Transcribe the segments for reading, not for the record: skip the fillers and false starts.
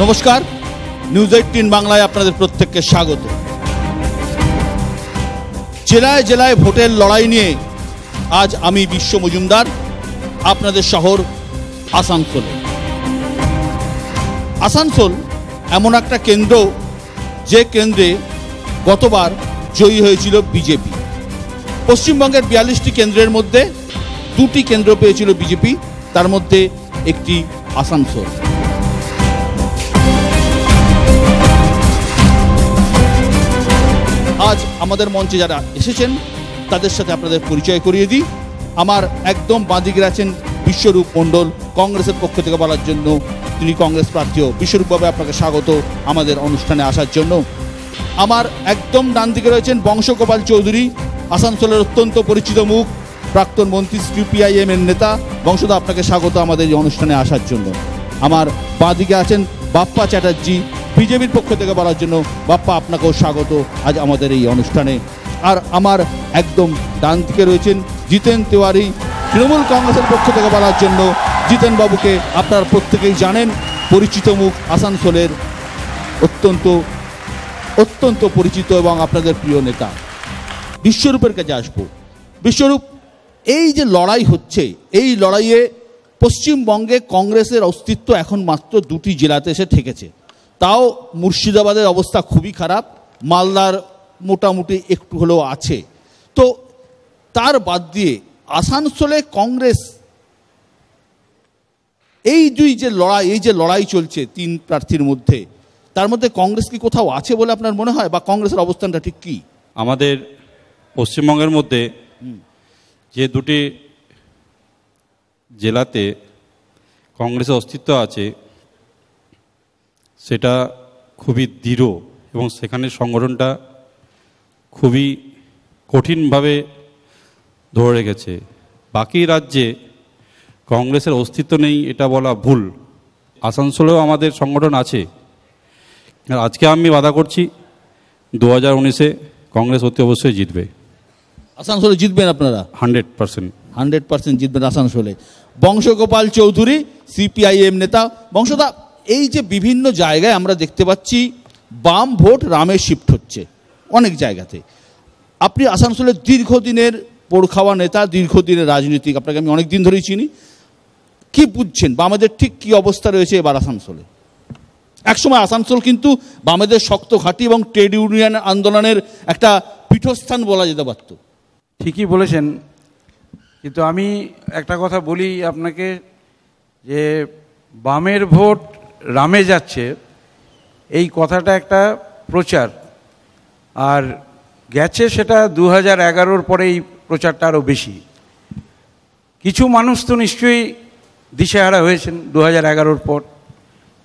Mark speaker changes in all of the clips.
Speaker 1: নমস্কার, নিউজ 18 বাংলায় আপনাদের প্রত্যেককে স্বাগত। জেলায় জেলায় ভোটের লড়াই নিয়ে আজ আমি বিশ্ব মজুমদার আপনাদের শহর আসানসোলে। আসানসোল এমন একটা কেন্দ্র যে কেন্দ্রে গতবার জয়ী হয়েছিল বিজেপি। পশ্চিমবঙ্গের 42টি কেন্দ্রের মধ্যে 2টি কেন্দ্র পেয়েছিল বিজেপি, তার মধ্যে একটি আসানসোল। আজ আমাদের মঞ্চে যারা এসেছেন তাদের সাথে আপনাদের পরিচয় করিয়ে দিই। আমার একদম বাঁদিকে আছেন বিশ্বরূপ মণ্ডল, কংগ্রেসের পক্ষ থেকে বলার জন্য, তিনি কংগ্রেস প্রার্থীও। বিশ্বরূপভাবে আপনাকে স্বাগত আমাদের অনুষ্ঠানে আসার জন্য। আমার একদম ডান দিকে রয়েছেন বংশগোপাল চৌধুরী, আসানসোলের অত্যন্ত পরিচিত মুখ, প্রাক্তন মন্ত্রী, সিপিআইএম এর নেতা। বংশদা, আপনাকে স্বাগত আমাদের এই অনুষ্ঠানে আসার জন্য। আমার বাঁদিকে আছেন বাপ্পা চ্যাটার্জি, বিজেপির পক্ষ থেকে বলার জন্য। বাপ্পা, আপনাকেও স্বাগত আজ আমাদের এই অনুষ্ঠানে। আর আমার একদম ডান দিকে রয়েছেন জিতেন তিওয়ারি, তৃণমূল কংগ্রেসের পক্ষ থেকে বলার জন্য। জিতেন বাবুকে আপনারা প্রত্যেকেই জানেন, পরিচিত মুখ, আসানসোলের অত্যন্ত পরিচিত এবং আপনাদের প্রিয় নেতা। বিশ্বরূপের কাছে আসবো। বিশ্বরূপ, এই যে লড়াই হচ্ছে, এই লড়াইয়ে পশ্চিমবঙ্গে কংগ্রেসের অস্তিত্ব এখন মাত্র 2টি জেলাতে এসে ঠেকেছে। তাও মুর্শিদাবাদের অবস্থা খুবই খারাপ, মালদার মোটামুটি একটু হলেও আছে। তো তার বাদ দিয়ে আসানসোলে কংগ্রেস এই যে লড়াই চলছে 3 প্রার্থীর মধ্যে, তার মধ্যে কংগ্রেস কি কোথাও আছে বলে আপনার মনে হয়, বা কংগ্রেসের অবস্থানটা ঠিক কি?
Speaker 2: আমাদের পশ্চিমবঙ্গের মধ্যে যে 2টি জেলাতে কংগ্রেসের অস্তিত্ব আছে সেটা খুবই দৃঢ় এবং সেখানে সংগঠনটা খুবই কঠিনভাবে ধরে রেখেছে। বাকি রাজ্যে কংগ্রেসের অস্তিত্ব নেই এটা বলা ভুল। আসানসোলেও আমাদের সংগঠন আছে। আজকে আমি বাধা করছি 2019-এ কংগ্রেস অতি অবশ্যই জিতবে।
Speaker 1: আসানসোলে জিতবেন আপনারা?
Speaker 2: 100%
Speaker 1: জিতবেন আসানসোলে। বংশগোপাল চৌধুরী, সিপিআইএম নেতা। বংশদা, এই যে বিভিন্ন জায়গায় আমরা দেখতে পাচ্ছি বাম ভোট রামে শিফট হচ্ছে অনেক জায়গাতে। আপনি আসানসোলের দীর্ঘদিনের পোড়খাওয়া নেতা, দীর্ঘদিনের রাজনীতিক, আপনাকে আমি অনেক দিন ধরেই চিনি। কি বুঝছেন বামেদের ঠিক কি অবস্থা রয়েছে এবার আসানসোলে? একসময় আসানসোল কিন্তু বামেদের শক্ত ঘাঁটি এবং ট্রেড ইউনিয়ন আন্দোলনের একটা পীঠস্থান বলা যেতে পারত।
Speaker 3: ঠিকই বলেছেন, কিন্তু আমি একটা কথা বলি আপনাকে, যে বামের ভোট রামে যাচ্ছে এই কথাটা একটা প্রচার, আর গেছে সেটা 2011-র পরে এই প্রচারটা আরও বেশি। কিছু মানুষ তো নিশ্চয়ই দিশেহারা হয়েছেন 2011-র পর,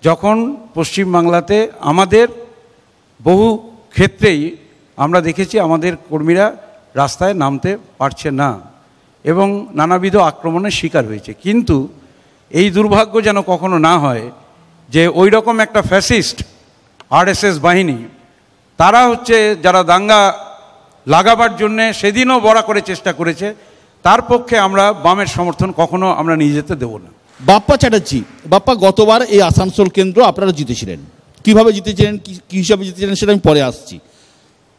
Speaker 3: যখন পশ্চিমবাংলাতে আমাদের বহু ক্ষেত্রেই আমরা দেখেছি আমাদের কর্মীরা রাস্তায় নামতে পারছে না এবং নানাবিধ আক্রমণের শিকার হয়েছে। কিন্তু এই দুর্ভাগ্য যেন কখনো না হয় যে ওই রকম একটা ফ্যাসিস্ট আরএসএস বাহিনী, তারা হচ্ছে যারা দাঙ্গা লাগাবার জন্যে সেদিনও বড়া করে চেষ্টা করেছে, তার পক্ষে আমরা বামের সমর্থন কখনো আমরা নিয়ে যেতে দেব না।
Speaker 1: বাপ্পা চ্যাটার্জি, বাপ্পা, গতবার এই আসানসোল কেন্দ্র আপনারা জিতেছিলেন। কিভাবে জিতেছিলেন, কি হিসাবে জিতেছিলেন সেটা আমি পরে আসছি।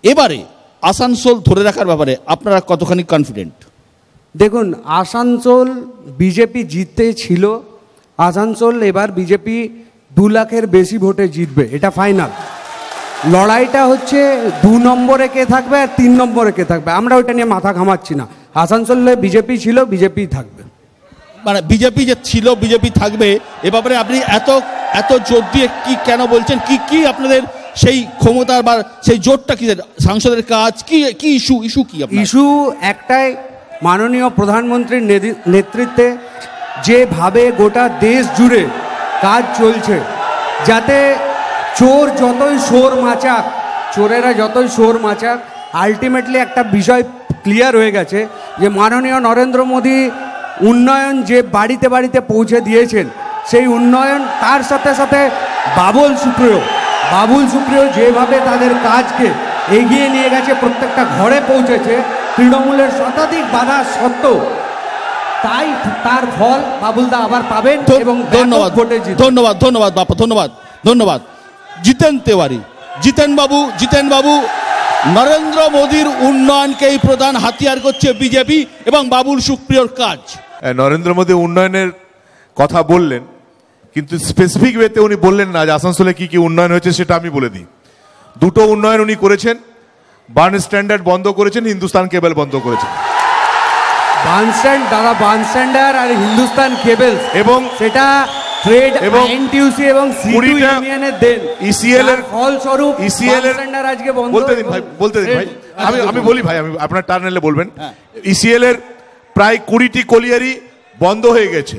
Speaker 1: এবারে আসানসোল ধরে রাখার ব্যাপারে আপনারা কতখানি কনফিডেন্ট?
Speaker 4: দেখুন, আসানসোল বিজেপি জিততে ছিল। আসানসোল এবার বিজেপি 2 লাখের বেশি ভোটে জিতবে, এটা ফাইনাল। লড়াইটা হচ্ছে 2 নম্বরে কে থাকবে আর 3 নম্বরে কে থাকবে, আমরা ওইটা নিয়ে মাথা ঘামাচ্ছি না। আসানসোলে বিজেপি ছিল, বিজেপি থাকবে।
Speaker 1: মানে বিজেপি যে ছিল, বিজেপি থাকবে, এ ব্যাপারে আপনি এত জোর দিয়ে কি কেন বলছেন? কি আপনাদের সেই ক্ষমতার বা সেই জোরটা কি? সাংসদের কাজ কি ইস্যু কি?
Speaker 4: ইস্যু একটাই, মাননীয় প্রধানমন্ত্রীর নেতৃত্বে যেভাবে গোটা দেশ জুড়ে কাজ চলছে, যাতে চোর যতই শোর মাচাক, চোরেরা যতই শোর মাচাক, আলটিমেটলি একটা বিষয় ক্লিয়ার হয়ে গেছে যে মাননীয় নরেন্দ্র মোদী উন্নয়ন যে বাড়িতে বাড়িতে পৌঁছে দিয়েছেন, সেই উন্নয়ন, তার সাথে সাথে বাবুল সুপ্রিয় যেভাবে তাদের কাজকে এগিয়ে নিয়ে গেছে, প্রত্যেকটা ঘরে পৌঁছেছে, তৃণমূলের শতাধিক বাধা সত্ত্বেও, তাই তার ফল বাবুলদা আবার পাবেন এবং
Speaker 1: ধন্যবাদ বাপ্পা, ধন্যবাদ। ধন্যবাদ। জিতেন তেওয়ারি। জিতেন বাবু, নরেন্দ্র মোদীর উন্নয়নকেই প্রধান হাতিয়ার করছে বিজেপি এবং বাবুল সুপ্রিয়র কাজ।
Speaker 5: নরেন্দ্র মোদী উন্নয়নের কথা বললেন, কিন্তু স্পেসিফিক ওয়েতে উনি বললেন না যে আসানসোলে কি কি উন্নয়ন হয়েছে সেটা আমি বলে দিই। দুটো উন্নয়ন উনি করেছেন, বার্ন স্ট্যান্ডার্ড বন্ধ করেছেন, হিন্দুস্তান কেবল বন্ধ করেছেন।
Speaker 4: বার্নস্ট্যান্ডার্ড আর হিন্দুস্তান কেবল
Speaker 5: এবং
Speaker 4: সেটা ট্রেড
Speaker 5: এবং
Speaker 4: এনটিইউসি এবং সিটু ইউনিয়নের দেন
Speaker 5: ইসিএল এর
Speaker 4: ফলস্বরূপ
Speaker 5: ইসিএল এর
Speaker 4: বার্নস্ট্যান্ডার্ড আজকে বন্ধ।
Speaker 5: বলতে দিন ভাই, আমি বলি ভাই, আমি আপনার টার্ন নিলে বলবেন। ইসিএল এর প্রায় 20টি কলিয়ারি বন্ধ হয়ে গেছে,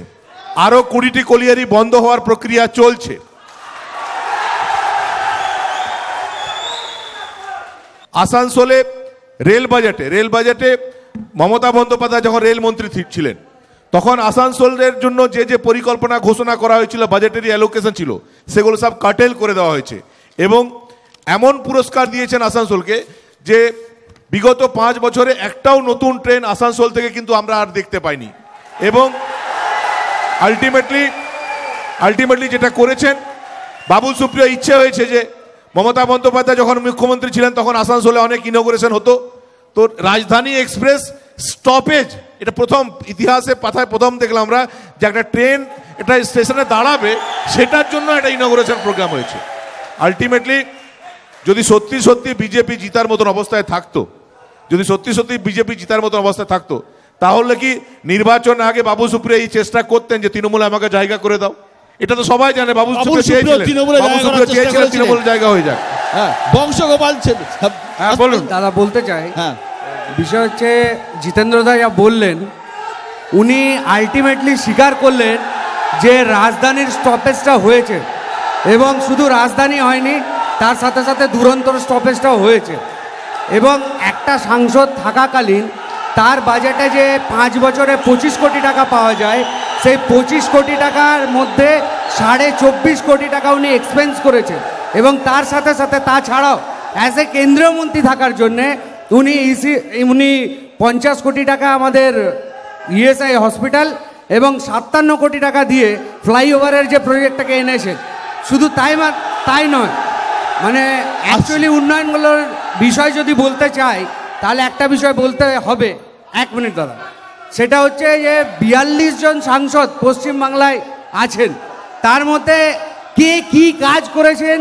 Speaker 5: আরো 20টি কলিয়ারি বন্ধ হওয়ার প্রক্রিয়া চলছে। আসানসোলে রেল বাজেটে মমতা বন্দ্যোপাধ্যায় যখন রেলমন্ত্রী ছিলেন তখন আসানসোলের জন্য যে পরিকল্পনা ঘোষণা করা হয়েছিল, বাজেটারি অ্যালোকেশন ছিল, সেগুলো সব কাটেল করে দেওয়া হয়েছে এবং এমন পুরস্কার দিয়েছেন আসানসোলকে যে বিগত 5 বছরে একটাও নতুন ট্রেন আসানসোল থেকে কিন্তু আমরা আর দেখতে পাইনি। এবং আলটিমেটলি যেটা করেছেন, বাবুল সুপ্রিয় ইচ্ছে হয়েছে যে মমতা বন্দ্যোপাধ্যায় যখন মুখ্যমন্ত্রী ছিলেন তখন আসানসোলে অনেক ইনোগ্রেশন হতো, তো রাজধানী এক্সপ্রেস স্টপেজ, এটা প্রথম ইতিহাসে পাতায় প্রথম দেখলাম আমরা যে একটা ট্রেন এটা স্টেশনে দাঁড়াবে, সেটার জন্য একটা ইনোগ্রেশন প্রোগ্রাম হয়েছে। আলটিমেটলি যদি সত্যি বিজেপি জিতার মতন অবস্থায় থাকতো, তাহলে কি নির্বাচন আগে বাবু সুপ্রিয় এই চেষ্টা করতেন যে তৃণমূলে আমাকে জায়গা করে দাও? এটা তো সবাই জানে বাবু সুপ্রিয় চেয়েছিলেন তৃণমূল জায়গা হয়ে যাক।
Speaker 1: বংশগোপাল
Speaker 4: বলুন দাদা, বলতে চাই বিষয় হচ্ছে জিতেন্দ্রদা যা বললেন, উনি আলটিমেটলি স্বীকার করলেন যে রাজধানীর স্টপেজটা হয়েছে এবং শুধু রাজধানী হয়নি, তার সাথে সাথে দুরন্তর স্টপেজটাও হয়েছে। এবং একটা সাংসদ থাকাকালীন তার বাজেটে যে 5 বছরে 25 কোটি টাকা পাওয়া যায়, সেই 25 কোটি টাকার মধ্যে 24.5 কোটি টাকা উনি এক্সপেন্স করেছে। এবং তার সাথে সাথে তাছাড়াও অ্যাজ এ কেন্দ্রীয় মন্ত্রী থাকার জন্যে উনি 50 কোটি টাকা আমাদের ইএসআই হসপিটাল এবং 57 কোটি টাকা দিয়ে ফ্লাইওভারের যে প্রজেক্টটাকে এনেছেন। শুধু তাই নয়, মানে অ্যাকচুয়ালি উন্নয়নগুলোর বিষয় যদি বলতে চাই তাহলে একটা বিষয় বলতে হবে। 1 মিনিট দাদা, সেটা হচ্ছে যে 42 জন সাংসদ পশ্চিমবাংলায় আছেন, তার মধ্যে কে কি কাজ করেছেন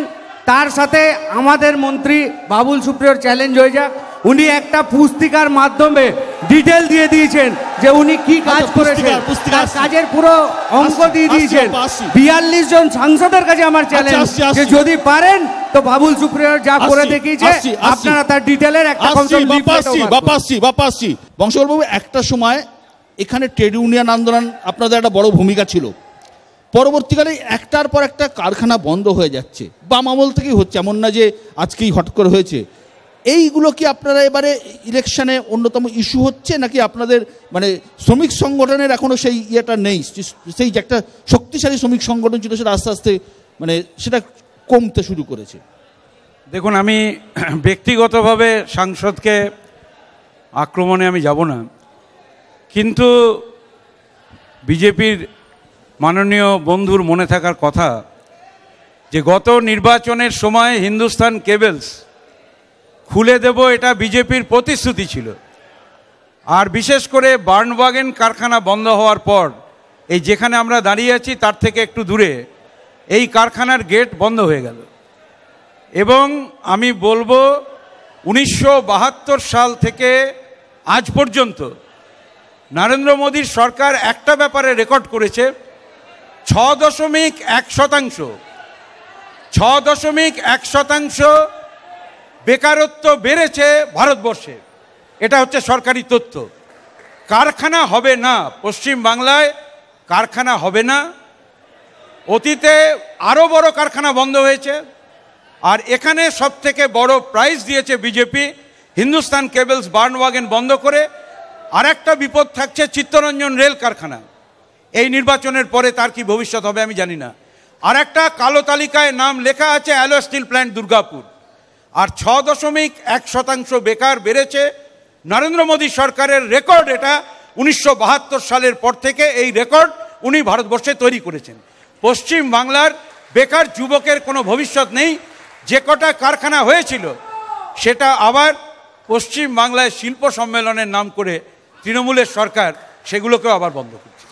Speaker 4: তার সাথে আমাদের মন্ত্রী বাবুল সুপ্রিয়র চ্যালেঞ্জ হয়ে যাক। উনি একটা পুস্তিকার মাধ্যমে ডিটেল দিয়ে দিয়েছেন যে উনি কি কাজ করেছেন, তার কাজের পুরো অঙ্ক দিয়ে দিয়েছেন। 42 জন সাংসদের কাছে আমার চ্যালেঞ্জ যে যদি পারেন তো বাবুল সুপ্রিয়র যা করে দেখিয়েছে আপনারা তার ডিটেলের একটা
Speaker 1: বাপাসি। বংশগোপাল বাবু, একটা সময় এখানে ট্রেড ইউনিয়ন আন্দোলন আপনাদের একটা বড় ভূমিকা ছিল। পরবর্তীকালে একটার পর একটা কারখানা বন্ধ হয়ে যাচ্ছে, বাম আমল থেকেই হচ্ছে, এমন না যে আজকেই হট করে হয়েছে। এইগুলো কি আপনারা এবারে ইলেকশনে অন্যতম ইস্যু হচ্ছে, নাকি আপনাদের মানে শ্রমিক সংগঠনের এখনো সেই ইয়েটা নেই, সেই যে একটা শক্তিশালী শ্রমিক সংগঠন ছিল সেটা আস্তে আস্তে মানে সেটা কমতে শুরু করেছে?
Speaker 3: দেখুন, আমি ব্যক্তিগতভাবে সাংসদকে আক্রমণে আমি যাব না, কিন্তু বিজেপির মাননীয় বন্ধুর মনে থাকার কথা যে গত নির্বাচনের সময় হিন্দুস্তান কেবলস খুলে দেব, এটা বিজেপির প্রতিশ্রুতি ছিল। আর বিশেষ করে বার্নওয়াগেন কারখানা বন্ধ হওয়ার পর এই যেখানে আমরা দাঁড়িয়ে আছি তার থেকে একটু দূরে এই কারখানার গেট বন্ধ হয়ে গেল। এবং আমি বলবো 1972 সাল থেকে আজ পর্যন্ত নরেন্দ্র মোদীর সরকার একটা ব্যাপারে রেকর্ড করেছে, 6.1% বেকারত্ব বেড়েছে ভারতবর্ষে। এটা হচ্ছে সরকারি তথ্য। কারখানা হবে না, পশ্চিম বাংলায় কারখানা হবে না। অতীতে আরও বড় কারখানা বন্ধ হয়েছে, আর এখানে সবথেকে বড় প্রাইজ দিয়েছে বিজেপি হিন্দুস্তান কেবলস বার্নওয়াগেন বন্ধ করে। আর একটা বিপদ থাকছে চিত্তরঞ্জন রেল কারখানা, এই নির্বাচনের পরে তার কি ভবিষ্যৎ হবে আমি জানি না। আর একটা কালো তালিকায় নাম লেখা আছে অ্যালো স্টিল প্ল্যান্ট দুর্গাপুর। আর 6.1% বেকার বেড়েছে। নরেন্দ্র মোদী সরকারের রেকর্ড এটা। 1972 সালের পর থেকে এই রেকর্ড উনি ভারতবর্ষে তৈরি করেছেন। পশ্চিম বাংলার বেকার যুবকের কোনো ভবিষ্যৎ নেই। যে কটা কারখানা হয়েছিল সেটা আবার পশ্চিম বাংলায় শিল্প সম্মেলনের নাম করে তৃণমূলের সরকার সেগুলোকেও আবার বন্ধ করছে।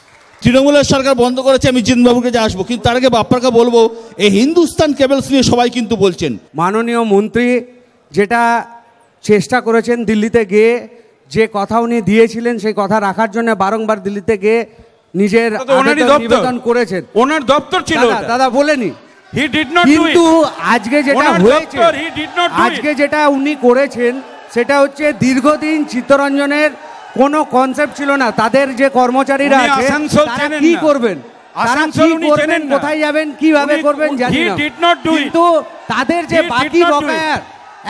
Speaker 1: তৃণমূলের সরকার বন্ধ করেছে, আমি জিনবাবুকে যে আসবো, কিন্তু তার আগে আপনাকে বলবো এই হিন্দুস্তান কেবলস নিয়ে সবাই কিন্তু বলছেন।
Speaker 4: মাননীয় মন্ত্রী যেটা চেষ্টা করেছেন দিল্লিতে গিয়ে, যে কথা উনি দিয়েছিলেন সেই কথা রাখার জন্য বারংবার দিল্লিতে গিয়ে নিজের নিবেদন করেছেন।
Speaker 3: ওনার দপ্তর ছিল,
Speaker 4: দাদা বলেনি, কিন্তু আজকে যেটা হয়েছে, আজকে যেটা উনি করেছেন সেটা হচ্ছে দীর্ঘদিন চিত্তরঞ্জনের কোনো কনসেপ্ট ছিল না। তাদের যে কর্মচারীরা আছে তারা কি করবেন, তারা কি করবেন, কোথায় যাবেন, কিভাবে করবেন জানি না, কিন্তু তাদের যে বাকি বকেয়ার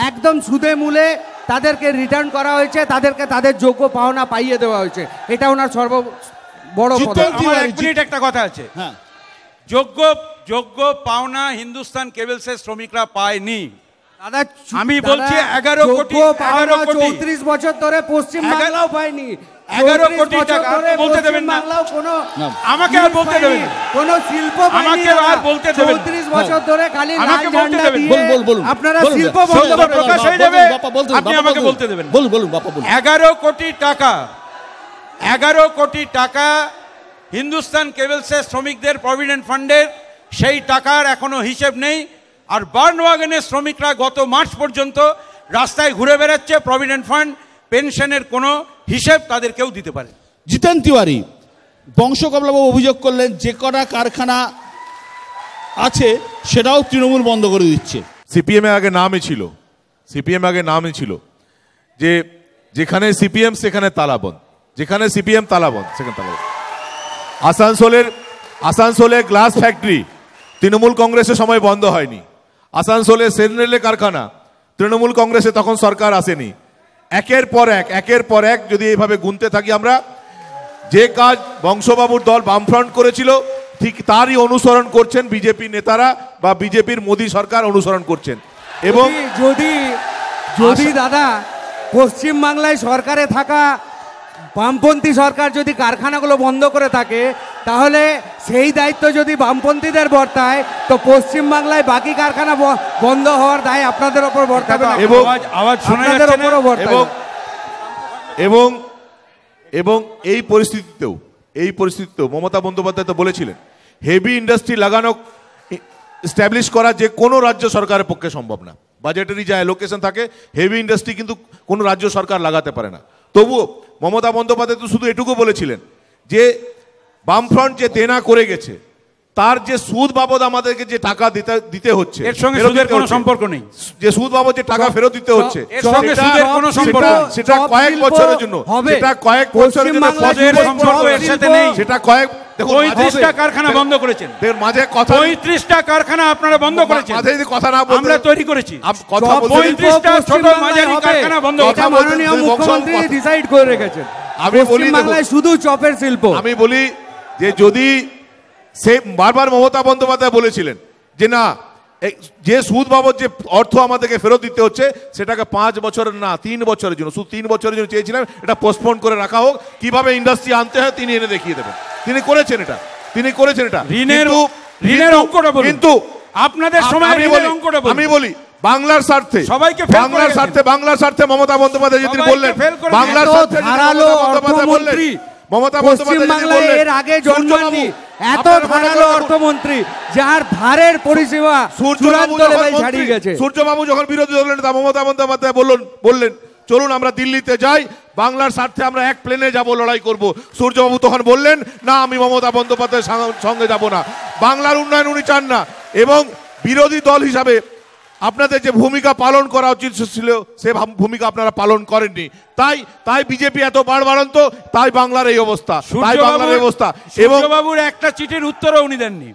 Speaker 4: একদম সুদে মূলে তাদেরকে রিটার্ন করা হয়েছে, তাদেরকে তাদের যোগ্য পাওনা পাইয়ে দেওয়া হয়েছে। এটা ওনার সর্ব বড়
Speaker 3: একটা কথা আছে, যোগ্য পাওনা হিন্দুস্তান কেবলসের শ্রমিকরা পায়নি। আমি বলছি 11 কোটি
Speaker 4: 34 বছর ধরে পশ্চিম বাংলাও পায়নি।
Speaker 3: 11 কোটি টাকা বলতে দেবেন না, আমাকে আর বলতে দেবেন না,
Speaker 4: কোন শিল্প
Speaker 3: আমাকে আর বলতে দেবেন
Speaker 4: 34 বছর ধরে খালি লাল ঝান্ডা দিয়ে আপনারা শিল্প বন্ধ
Speaker 3: প্রকাশ হয়ে যাবে, আপনি আমাকে বলতে দেবেন।
Speaker 1: বলুন বাপা বলুন।
Speaker 3: 11 কোটি টাকা হিন্দুস্তান কেবলসের শ্রমিকদের প্রভিডেন্ট ফান্ডের, সেই টাকার এখনো হিসেব নেই। আর বার্নওয়াগনের শ্রমিকরা গত মার্চ পর্যন্ত রাস্তায় ঘুরে বেড়াচ্ছে, প্রভিডেন্ট ফান্ড পেনশনের কোনো হিসেব তাদের কেউ দিতে পারে।
Speaker 1: জিতেন তিওয়ারি, বংশকমলাবাবু অভিযোগ করলেন যে কটা কারখানা আছে সেটাও তৃণমূল বন্ধ করে দিচ্ছে।
Speaker 5: সিপিএম এর আগে নামই ছিল যে যেখানে সিপিএম সেখানে তালাবন্ধ, যেখানে সিপিএম তালাবন্ধ সেখানে তালাবন্ধ। আসানসোলে গ্লাস ফ্যাক্টরি তৃণমূল কংগ্রেসের সময় বন্ধ হয়নি। আসানসোলে সেনরেলে কারখানা তৃণমূল কংগ্রেসে তখন সরকার আসেনি। একের পর এক যদি এইভাবে গুনতে থাকি আমরা, যে কাজ বংশবাবুর দল বামফ্রন্ট করেছিল ঠিক তারই অনুসরণ করছেন বিজেপি নেতারা বা বিজেপির মোদী সরকার অনুসরণ করছেন। এবং
Speaker 4: যদি দাদা পশ্চিম বাংলায় সরকারে থাকা বামপন্থী সরকার যদি কারখানাগুলো বন্ধ করে থাকে, তাহলে সেই দায়িত্ব যদি বামপন্থীদের বর্তায়, তো পশ্চিম বাংলায় বাকি কারখানা বন্ধ হওয়ার দায় আপনাদের ওপর বর্তাবে না,
Speaker 5: এবং এই পরিস্থিতিতেও মমতা বন্দ্যোপাধ্যায় তো বলেছিলেন হেভি ইন্ডাস্ট্রি লাগানো এস্টাবলিশ করা যে কোনো রাজ্য সরকারের পক্ষে সম্ভব না। বাজেটারি যা অ্যালোকেশন থাকে হেভি ইন্ডাস্ট্রি কিন্তু কোনো রাজ্য সরকার লাগাতে পারে না। তবুও মমতা বন্দ্যোপাধ্যায় তো শুধু এটুকু বলেছিলেন যে বামফ্রন্ট যে দেনা করে গেছে তার যে সুদ বাবদ আমাদেরকে যে টাকা দিতে হচ্ছে,
Speaker 3: এর সঙ্গে সুদের কোনো সম্পর্ক নেই,
Speaker 5: যে সুদ বাবদ যে টাকা ফেরত দিতে হচ্ছে
Speaker 3: এর সঙ্গে সুদের কোনো সম্পর্ক,
Speaker 5: সেটা কয়েক বছরের জন্য, সেটা কয়েক বছরের জন্য
Speaker 3: সম্পর্ক এর সাথে নেই।
Speaker 5: সেটা কয়েক
Speaker 3: 35টা কারখানা বন্ধ করেছেন,
Speaker 5: মাঝে কথা
Speaker 3: 35টা কারখানা আপনারা বন্ধ করেছেন,
Speaker 5: মাঝে যদি কথা না বলতে
Speaker 3: আমরা তৈরি করেছি
Speaker 5: কথা বলতে
Speaker 3: 35টা ছোট মাঝারি কারখানা বন্ধ
Speaker 4: এটা মাননীয় মুখ্যমন্ত্রী ডিসাইড করে রেখেছেন।
Speaker 5: আমি বলি
Speaker 4: বাংলায় শুধু চপের শিল্প।
Speaker 5: আমি বলি যে যদি সে বারবার মমতা বন্দ্যোপাধ্যায় বলেছিলেন যে না, যে সুদ বাবদ যে অর্থ আমাদেরকে ফেরত দিতে হচ্ছে সেটাকে 5 বছরের না 3 বছরের জন্য, শুধু 3 বছরের জন্য চেয়েছিলাম, এটা পোস্টপোন করে রাখা হোক, কিভাবে ইন্ডাস্ট্রি আনতে হয় তিনি এনে দেখিয়ে দেবেন। তিনি করেছেন এটা।
Speaker 3: ঋণের অঙ্কটা বলুন, কিন্তু আপনাদের সময়
Speaker 5: আমি বলি বাংলার স্বার্থে, বাংলার স্বার্থে মমতা বন্দ্যোপাধ্যায় যদি বললেন, বাংলার স্বার্থে মমতা বন্দ্যোপাধ্যায়
Speaker 4: এর আগে জন্মাননি এত ধারালো অর্থমন্ত্রী যার ধারের পরিষেবা চূড়ান্ত লেভেল ছাড়িয়ে গেছে।
Speaker 5: সূর্যবাবু যখন বিরোধী দলের নেতা মমতা বন্দ্যোপাধ্যায় বললেন চলুন আমরা দিল্লিতে যাই, বাংলার স্বার্থে আমরা এক প্লেনে যাব, লড়াই করব, সূর্যবাবু তখন বললেন না, আমি মমতা বন্দ্যোপাধ্যায়ের সঙ্গে যাব না, বাংলার উন্নয়ন উনি চান না। এবং বিরোধী দল হিসাবে আপনাদের যে ভূমিকা পালন করা উচিত ছিল সে ভূমিকা আপনারা পালন করেননি। তাই বিজেপি এত বাড়বাড়ন্ত, তাই বাংলার এই অবস্থা,
Speaker 3: এবং বাবুর একটা চিঠির উত্তরও উনি দেননি।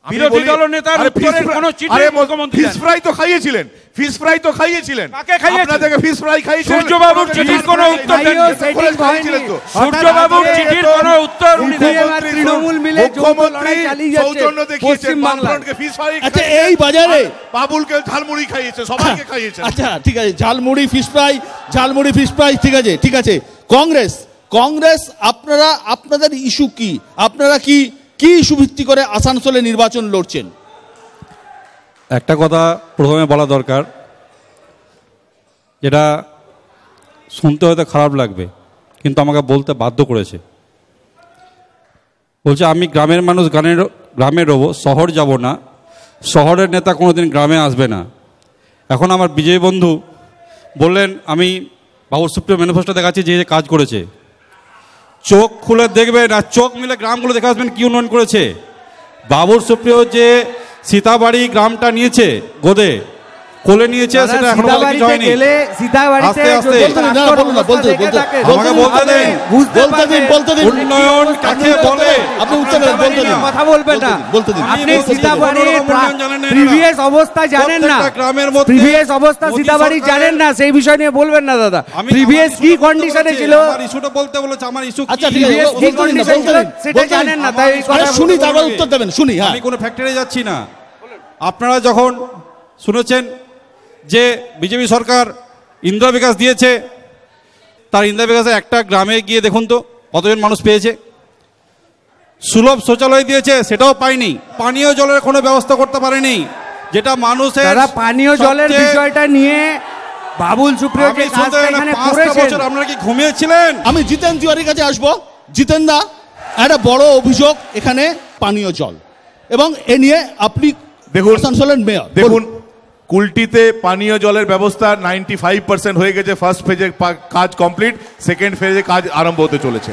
Speaker 3: বিরোধী দল নেতার উত্তরের কোনো চিঠি মুখ্যমন্ত্রী
Speaker 5: ফিশ ফ্রাই তো খাইয়েছিলেন,
Speaker 3: কাকে খাইয়েছেন?
Speaker 5: আপনাদেরকে ফিশ ফ্রাই খাইয়েছেন।
Speaker 3: সূর্যবাবুর চিঠির কোনো উত্তর দেননি, সূর্যবাবুর চিঠির কোনো উত্তর উনি দেননি।
Speaker 4: তৃণমূল মিলে
Speaker 5: মুখ্যমন্ত্রী সৌজন্য দেখিয়েছেন, বামফ্রন্টকে ফিশ ফ্রাই,
Speaker 1: আচ্ছা এই বাজারে
Speaker 5: বাবুলকে ঝালমুড়ি খাইয়েছে, সবাইকে খাইয়েছেন।
Speaker 1: আচ্ছা ঠিক আছে, ঝালমুড়ি ফিশ ফ্রাই ঠিক আছে। কংগ্রেস আপনাদের ইস্যু কি? আপনারা কি ইস্যু ভিত্তি করে আসানসোলে নির্বাচন লড়ছেন?
Speaker 2: একটা কথা প্রথমে বলা দরকার, যেটা শুনতে হয়তো খারাপ লাগবে কিন্তু আমাকে বলতে বাধ্য করেছে। বলছে আমি গ্রামের মানুষ, গ্রামে রবো, শহর যাব না, শহরের নেতা কোনোদিন গ্রামে আসবে না। এখন আমার বিজয় বন্ধু বললেন আমি বাবুল সুপ্রিয় ম্যানিফেস্টো দেখাচ্ছি যে কাজ করেছে, চোখ খুলে দেখবেন আর চোখ মিলে গ্রামগুলো দেখে আসবেন কী উন্নয়ন করেছে। বাবুল সুপ্রিয় যে সীতাবাড়ি গ্রামটা নিয়েছে, গোদে কোলে নিয়েছে, সেটা এখনো কিছু হয়নি। আস্তে আস্তে আমাকে বলতে দিন, উন্নয়ন কাকে বলে
Speaker 4: আপনি উত্তর কথা বলবেন না। আপনি সীতাবাড়ির প্রিভিয়াস অবস্থা জানেন না, প্রিভিয়াস অবস্থা সীতাবাড়ি জানেন না, সেই বিষয় নিয়ে বলবেন না দাদা। প্রিভিয়াস কি কন্ডিশনে ছিল,
Speaker 2: আমার ইস্যুটা বলতে বলেছে, আমার ইস্যু
Speaker 1: আচ্ছা ঠিক আছে,
Speaker 4: কি কন্ডিশন ছিল সেটা জানেন না, তাই
Speaker 1: শুনি, তারপর উত্তর দেবেন, শুনি। হ্যাঁ,
Speaker 2: আমি কোনো ফ্যাক্টরি যাচ্ছি না। আপনারা যখন শুনেছেন যে বিজেপি সরকার ইন্দিরা বিকাশ দিয়েছে, তার ইন্দিরা বিকাশে একটা গ্রামে গিয়ে দেখুন তো কতজন মানুষ পেয়েছে। সুলভ শৌচালয় দিয়েছে, সেটাও পায়নি। পানীয় জলের কোনো ব্যবস্থা করতে পারেনি, যেটা মানুষের
Speaker 4: পানীয় জলের বিষয়টা নিয়ে বাবুল সুপ্রিয় যে কাজটা এখানে করেছেন।
Speaker 2: আপনারা কি ঘুমিয়েছিলেন?
Speaker 1: আমি জিতেন তিওয়ারির কাছে আসবো। জিতেন দা, একটা বড় অভিযোগ এখানে পানীয় জল, এবং এ নিয়ে আপনি
Speaker 5: দেখুন,
Speaker 1: আসানসোলের মেয়র,
Speaker 5: দেখুন কুলটিতে পানীয় জলের ব্যবস্থা 95% হয়ে গেছে। ফার্স্ট ফেজের কাজ কমপ্লিট, সেকেন্ড ফেজে কাজ আরম্ভ হতে চলেছে।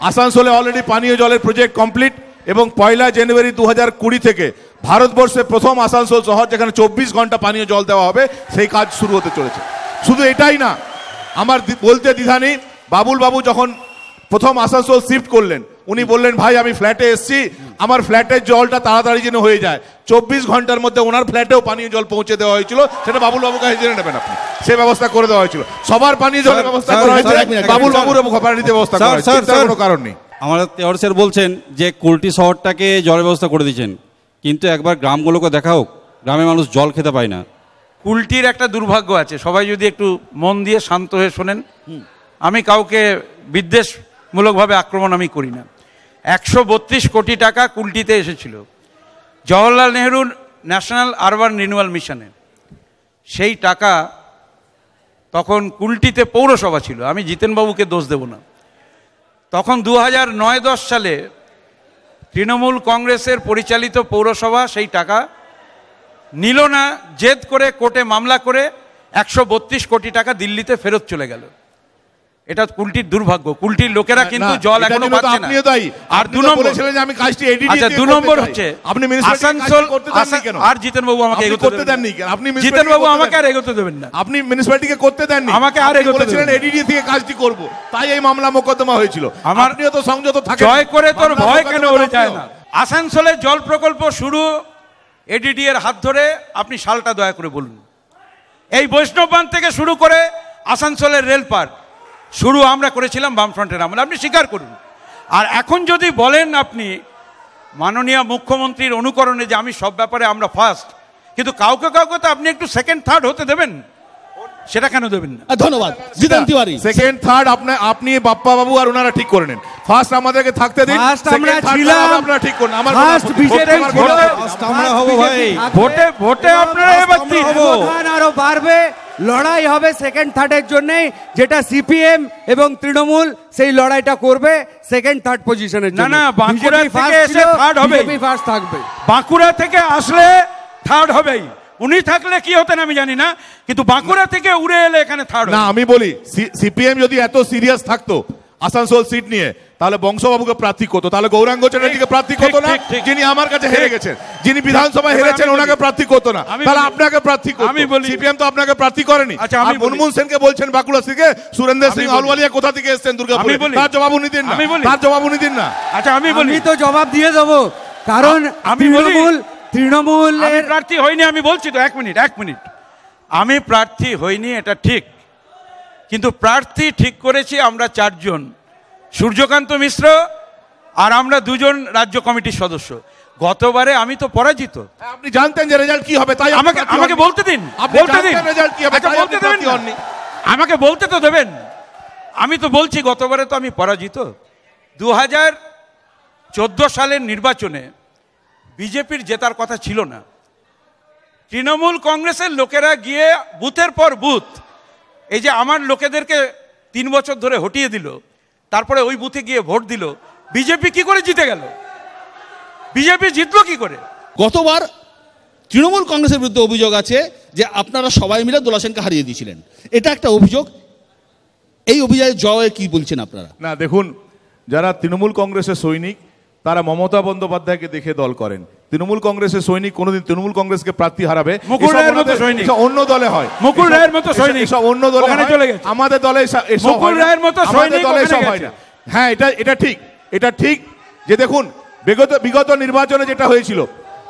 Speaker 5: আসানসোলে অলরেডি পানীয় জলের প্রজেক্ট কমপ্লিট, এবং 1 জানুয়ারি 2020 থেকে ভারতবর্ষে প্রথম আসানসোল শহর যেখানে 24 ঘন্টা পানীয় জল দেওয়া হবে, সেই কাজ শুরু হতে চলেছে। শুধু এটাই না, আমার বলতে দ্বিধা নেই, বাবুল বাবু যখন প্রথম আসানসোল শিফট করলেন, উনি বললেন ভাই আমি ফ্ল্যাটে এসেছি, আমার ফ্ল্যাটের জলটা তাড়াতাড়ি যেন হয়ে যায়। 24 ঘন্টার মধ্যে ওনার ফ্ল্যাটেও পানীয় জল পৌঁছে দেওয়া হয়েছিল, সেটা বাবুল বাবুর কাছে জেনে নেবেন আপনি। সে ব্যবস্থা করে দেওয়া হয়েছিল, সবার পানীয় জলের ব্যবস্থা করা হয়েছে, বাবুল বাবুর পানিতে ব্যবস্থা করা হয়েছে, কোনো কারণ নেই।
Speaker 2: আমাদের তেওয়ার স্যার বলছেন যে কুলটি শহরটাকে জলের ব্যবস্থা করে দিয়েছেন, কিন্তু একবার গ্রামগুলোকে দেখা হোক, গ্রামের মানুষ জল খেতে পায় না।
Speaker 3: কুলটির একটা দুর্ভাগ্য আছে, সবাই যদি একটু মন দিয়ে শান্ত হয়ে শোনেন। আমি কাউকে বিদ্বেষমূলকভাবে আক্রমণ আমি করি না। 132 কোটি টাকা কুলটিতে এসেছিল Jawaharlal Nehru national urban renewal মিশনে। সেই টাকা তখন কুলটিতে পৌরসভা ছিল, আমি জিতেনবাবুকে দোষ দেব না। তখন 2009-10 সালে তৃণমূল কংগ্রেসের পরিচালিত পৌরসভা সেই টাকা নিল না, জেদ করে কোর্টে মামলা করে 132 কোটি টাকা দিল্লিতে ফেরত চলে গেল। এটা কুলটির দুর্ভাগ্য। কুলটির লোকেরা কিন্তু জল এখনো পাচ্ছে না। আর 2 নম্বর
Speaker 5: আমি কাজটি এডিট
Speaker 3: আচ্ছা 2 নম্বর হচ্ছে
Speaker 5: আপনি
Speaker 3: আসানসোল আর জিতেনবাবু আমাকে করতে দেননি কেন? আপনি জিতেনবাবু আমাকে আর এগোতে দেবেন না,
Speaker 5: আপনি মিউনিসিপ্যালিটিকে করতে দেননি,
Speaker 3: আমাকে আর এগোতে দেবেন না।
Speaker 5: এডিডি থেকে কাজটি করব, তাই এই মামলা মোকদ্দমা হয়েছিল। আপনিও তো সংযত থাকেন।
Speaker 3: জয় করে তোর ভয় কেন উড়ে যায় না? আসানসোলের জল প্রকল্প শুরু এডিডি এর হাত ধরে, আপনি সালটা দয়া করে বলুন। এই বৈষ্ণববান থেকে শুরু করে আসানসোলের রেলপার শুরু আমরা করেছিলাম বামফ্রন্টের আমলে, আপনি স্বীকার করুন। আর এখন যদি বলেন আপনি মাননীয় মুখ্যমন্ত্রীর অনুকরণে যে আমি সব ব্যাপারে আমরা ফার্স্ট, কিন্তু কাউকে কাউকে তো আপনি একটু সেকেন্ড থার্ড হতে দেবেন, সেটা কেন দেবেন না?
Speaker 1: ধন্যবাদ জিতেন তিওয়ারি।
Speaker 5: সেকেন্ড থার্ড আপনি বাপ্পা বাবু আর ওনারা ঠিক করে নেন। ফার্স্ট আমাদেরকে থাকতে দিন,
Speaker 4: আমরা ছিলাম,
Speaker 5: আপনারা ঠিক করুন। আমার
Speaker 4: ফার্স্ট বিজেপি
Speaker 2: আমরা হব ভাই,
Speaker 3: ভোটে আপনারা এবার
Speaker 4: আরো বাড়বে, লড়াই হবে সেকেন্ড থার্ডের জন্যই, যেটা সিপিএম এবং তৃণমূল সেই লড়াইটা করবে সেকেন্ড থার্ড পজিশনের জন্য।
Speaker 3: না না, বাঁকুড়া থেকে এসে থার্ড হবে,
Speaker 4: বিজেপি ফার্স্ট থাকবে।
Speaker 3: বাঁকুড়া থেকে আসলে থার্ড হবেই, উনি থাকলে কি হতেন আমি জানি না, কিন্তু বাঁকুড়া থেকে উড়ে এলে এখানে থার্ড
Speaker 5: না। আমি বলি সিপিএম যদি এত সিরিয়াস থাকতো আসানসোল সিট নিয়ে, তাহলে বংশবাবুকে প্রার্থী করতো, তাহলে গৌরাঙ্গ চ্যাটার্জিকে প্রার্থী করতো না, যিনি আমার কাছে হেরে গেছেন, যিনি বিধানসভায় হেরেছেন, ওনাকে প্রার্থী করতো না, তাহলে আপনাকে প্রার্থী করতো।
Speaker 3: আমি বলি
Speaker 5: সিপিএম তো আপনাকে প্রার্থী করেনি। আর মনমোহন সেনকে বলছেন বাঁকুড়া থেকে, সুরেন্দ্র সিং আলওয়ালিয়া কোথা থেকে এসেছেন দুর্গাপুরে, তার জবাব উনি দিন না, তার জবাব উনি দিন না।
Speaker 3: আচ্ছা আমি
Speaker 4: তো জবাব দিয়ে দেবো, কারণ আমি তৃণমূলের
Speaker 3: প্রার্থী হয়নি। আমি বলছি তো, এক মিনিট আমি প্রার্থী হইনি এটা ঠিক, কিন্তু প্রার্থী ঠিক করেছি আমরা 4 জন, সূর্যকান্ত মিশ্র আর আমরা 2 জন রাজ্য কমিটির সদস্য। গতবারে আমি তো পরাজিত।
Speaker 5: আপনি জানতেন যে রেজাল্ট কি হবে, তাই
Speaker 3: আমাকে বলতে দিন,
Speaker 5: রেজাল্ট কি হবে,
Speaker 3: আমাকে বলতে তো দেবেন। আমি তো বলছি গতবারে তো আমি পরাজিত। 2014 সালের নির্বাচনে বিজেপির জেতার কথা ছিল না। তৃণমূল কংগ্রেসের লোকেরা গিয়ে বুথের পর বুথ, এই যে আমার লোকেদেরকে 3 বছর ধরে হটিয়ে দিল, তারপরে ওই বুথে গিয়ে ভোট দিল, বিজেপি কি করে জিতে গেল? বিজেপি জিতলো কি করে?
Speaker 1: গতবার তৃণমূল কংগ্রেসের বিরুদ্ধে অভিযোগ আছে যে আপনারা সবাই মিলে দোলা সেনকে হারিয়ে দিয়েছিলেন, এটা একটা অভিযোগ। এই অভিযোগে জয় কি বলছেন আপনারা?
Speaker 5: না দেখুন, যারা তৃণমূল কংগ্রেসের সৈনিক তারা মমতা বন্দ্যোপাধ্যায়কে দেখে দল করেন। তৃণমূল কংগ্রেসের সৈনিক কোনোদিন তৃণমূল কংগ্রেসকে প্রার্থী হারাবে
Speaker 3: মুকুল রায়ের মতো সৈনিক
Speaker 5: অন্য দলে হয়,
Speaker 3: মুকুল রায়ের মতো সৈনিক
Speaker 5: সব অন্য দলে
Speaker 3: ওখানে চলে গেছে।
Speaker 5: আমাদের দলে এসব
Speaker 3: মুকুল রায়ের মতো সৈনিক
Speaker 5: দলে
Speaker 3: ওখানে
Speaker 5: সব হয়
Speaker 3: গেছে।
Speaker 5: না। হ্যাঁ, এটা ঠিক, এটা ঠিক যে দেখুন বিগত নির্বাচনে যেটা হয়েছিল,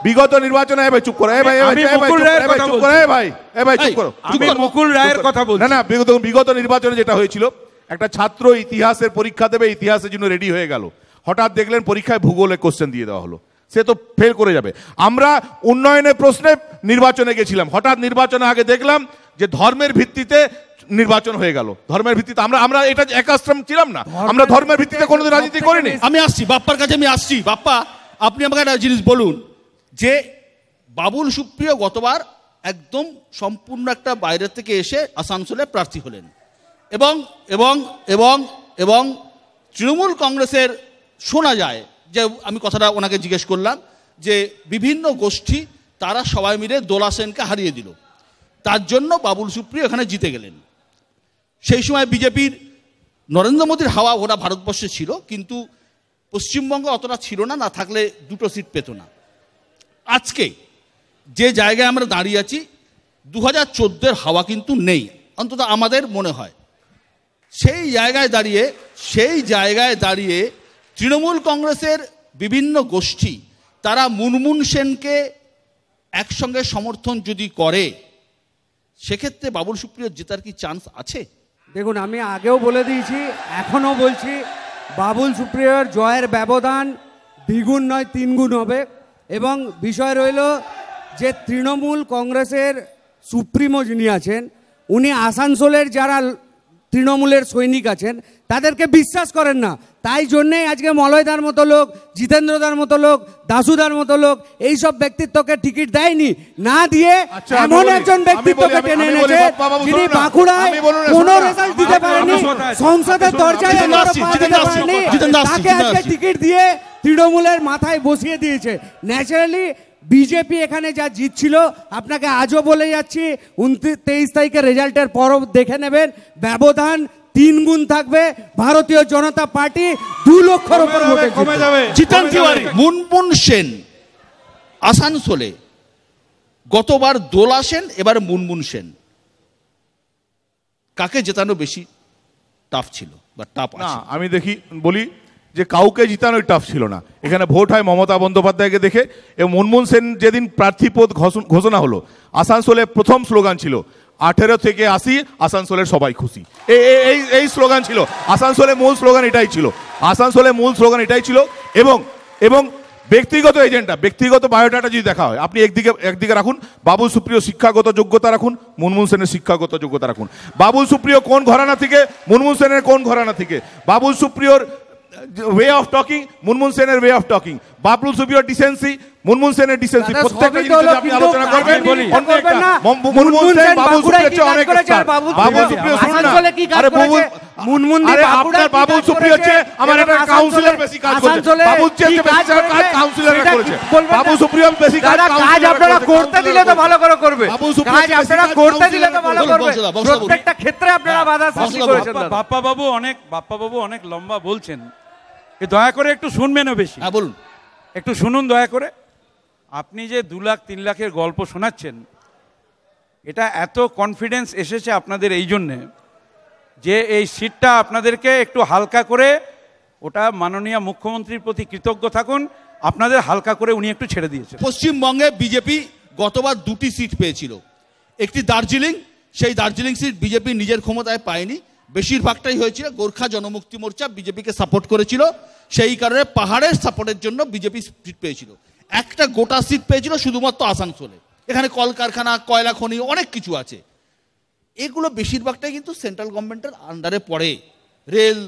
Speaker 5: বিগত নির্বাচনে ভাই চুপ করো, ভাই চুপ করো, ভাই চুপ করো,
Speaker 3: আমি মুকুল রায়ের কথা বলছি।
Speaker 5: না বিগত নির্বাচনে যেটা হয়েছিল, একটা ছাত্র ইতিহাসের পরীক্ষা দেবে, ইতিহাসের জন্য রেডি হয়ে গেল, হঠাৎ দেখলেন পরীক্ষায় ভূগোলে কোশ্চেন দিয়ে দেওয়া হলো, সে তো ফেল করে যাবে। আমরা উন্নয়নের প্রশ্নে নির্বাচনে গেছিলাম, হঠাৎ নির্বাচনের আগে দেখলাম যে ধর্মের ভিত্তিতে নির্বাচন হয়ে গেল। ধর্মের ভিত্তিতে আমরা এটা একাশ্রম ছিলাম না, আমরা ধর্মের ভিত্তিতে কোনোদিন রাজনীতি করিনি।
Speaker 1: আমি আসছি বাপ্পার কাছে, আমি আসছি। বাপ্পা, আপনি আমাকে একটা জিনিস বলুন যে বাবুল সুপ্রিয় গতবার একদম সম্পূর্ণ একটা বাইরে থেকে এসে আসানসোলে প্রার্থী হলেন এবং এবং এবং এবং তৃণমূল কংগ্রেসের শোনা যায় যে, আমি কথাটা ওনাকে জিজ্ঞেস করলাম যে বিভিন্ন গোষ্ঠী তারা সবাই মিলে দোলা সেনকে হারিয়ে দিল, তার জন্য বাবুল সুপ্রিয় এখানে জিতে গেলেন। সেই সময় বিজেপির নরেন্দ্র মোদীর হাওয়া ওরা ভারতবর্ষে ছিল, কিন্তু পশ্চিমবঙ্গে অতটা ছিল না, না থাকলে 2টো সিট পেত না। আজকে যে জায়গায় আমরা দাঁড়িয়ে আছি, 2014-এর হাওয়া কিন্তু নেই, অন্তত আমাদের মনে হয়। সেই জায়গায় দাঁড়িয়ে তৃণমূল কংগ্রেসের বিভিন্ন গোষ্ঠী তারা মুনমুন সেনকে একসঙ্গে সমর্থন যদি করে, সেক্ষেত্রে বাবুল সুপ্রিয়র জেতার কি চান্স আছে?
Speaker 4: দেখুন, আমি আগেও বলে দিয়েছি, এখনও বলছি, বাবুল সুপ্রিয়র জয়ের ব্যবধান দ্বিগুণ নয় 3 গুণ হবে। এবং বিষয় রইল যে তৃণমূল কংগ্রেসের সুপ্রিমো যিনি আছেন, উনি আসানসোলের যারা তৃণমূলের সৈনিক আছেন তাদেরকে বিশ্বাস করেন না। তাই জন্যেই আজকে মলয়দার মতো লোক, জিতেন্দ্রদার মতো লোক, দাসুদার মতো লোক এইসব ব্যক্তিত্বকে টিকিট দেয়নি, না দিয়ে এমন একজন ব্যক্তিত্বকে টেনে এনেছে যিনি বাঁকুড়ায় কোনো রেজাল্ট দিতে পারেনি, সংসদের দরজায় তাকে আজকে টিকিট দিয়ে তৃণমূলের মাথায় বসিয়ে দিয়েছে। ন্যাচারালি বিজেপি এখানে যা জিতছিল, আপনাকে আজও বলে যাচ্ছি 23 তারিখে রেজাল্টের পরও দেখে নেবেন, ব্যবধান 3 গুণ থাকবে। ভারতীয় জনতা পার্টি 2 লক্ষের উপর ভোটে কমে যাবে।
Speaker 1: জিতেন তিওয়ারি, মুনমুন সেন আসানসোলে, গতবার দোলা সেন, এবার মুনমুন সেন, কাকে জেতানো বেশি টাফ ছিল বা টাফ আছে?
Speaker 5: আমি বলি যে কাউকে জিতানোই টাফ ছিল না। এখানে ভোট হয় মমতা বন্দ্যোপাধ্যায়কে দেখে। এবং মুনমুন সেন যেদিন প্রার্থী পদ ঘোষণা হলো, আসানসোলে প্রথম স্লোগান ছিল 18 থেকে 80 আসানসোলের সবাই খুশি। এই স্লোগান ছিল আসানসোলের মূল স্লোগান, এটাই ছিল। এবং ব্যক্তিগত এজেন্ডা, ব্যক্তিগত বায়োডাটা যদি দেখা হয়, আপনি একদিকে রাখুন বাবুল সুপ্রিয় শিক্ষাগত যোগ্যতা রাখুন, মুনমুন সেনের শিক্ষাগত যোগ্যতা রাখুন। বাবুল সুপ্রিয় কোন ঘরানা থেকে, মুনমুন সেনের কোন ঘরানা থেকে, বাবুল সুপ্রিয়র ওয়ে অফ টকিং, মুনমুন সেনের ওয়ে অফ টকিং, বাবুল সুপ্রিয়র ডিসেন্সি, মুনমুন সেনের ডিসেন্সি, প্রত্যেকটা জিনিস আপনি আলোচনা করবেন। মুনমুন সেন বাবুল সুপ্রিয়র চেয়ে অনেক স্টার। বাবুল সুপ্রিয় শুনুন না, আরে আপনার বাবুল সুপ্রিয়র চেয়ে আমার একটা কাউন্সিলর বেশি কাজ করেছে, বাবুল চেয়ে বেশি কাজ কাউন্সিলররা করেছে। বাবুল সুপ্রিয় বেশি কাজ
Speaker 3: আপনারা করতে দিলে তো ভালো করে করবে, কাজ আপনারা করতে দিলে তো ভালো করবে, প্রত্যেকটা ক্ষেত্রে আপনারা বাধা সৃষ্টি করেছেন। বাপ্পা বাবু অনেক লম্বা বলছেন, দয়া করে একটু শুনবেনও বেশি।
Speaker 1: হ্যাঁ বলুন,
Speaker 3: একটু শুনুন দয়া করে। আপনি যে 2 লাখ 3 লাখের গল্প শোনাচ্ছেন, এটা এত কনফিডেন্স এসেছে আপনাদের এই জন্যে যে এই সিটটা আপনাদেরকে একটু হালকা করে, ওটা মাননীয় মুখ্যমন্ত্রীর প্রতি কৃতজ্ঞ থাকুন, আপনাদের হালকা করে উনি একটু ছেড়ে দিয়েছেন।
Speaker 1: পশ্চিমবঙ্গে বিজেপি গতবার 2টি সিট পেয়েছিল, একটি দার্জিলিং, সেই দার্জিলিং সিট বিজেপি নিজের ক্ষমতায় পায়নি, বেশিরভাগটাই হয়েছিল গোর্খা জনমুক্তি মোর্চা বিজেপিকে সাপোর্ট করেছিল, সেই কারণে পাহাড়ের সাপোর্টের জন্য বিজেপি সিট পেয়েছিল। একটা গোটা সিট পেয়েছিল শুধুমাত্র আসানসোলে, এখানে কলকারখানা, কয়লা খনি, অনেক কিছু আছে, এগুলো বেশিরভাগটাই কিন্তু সেন্ট্রাল গভর্নমেন্টের আন্ডারে পড়ে। রেল,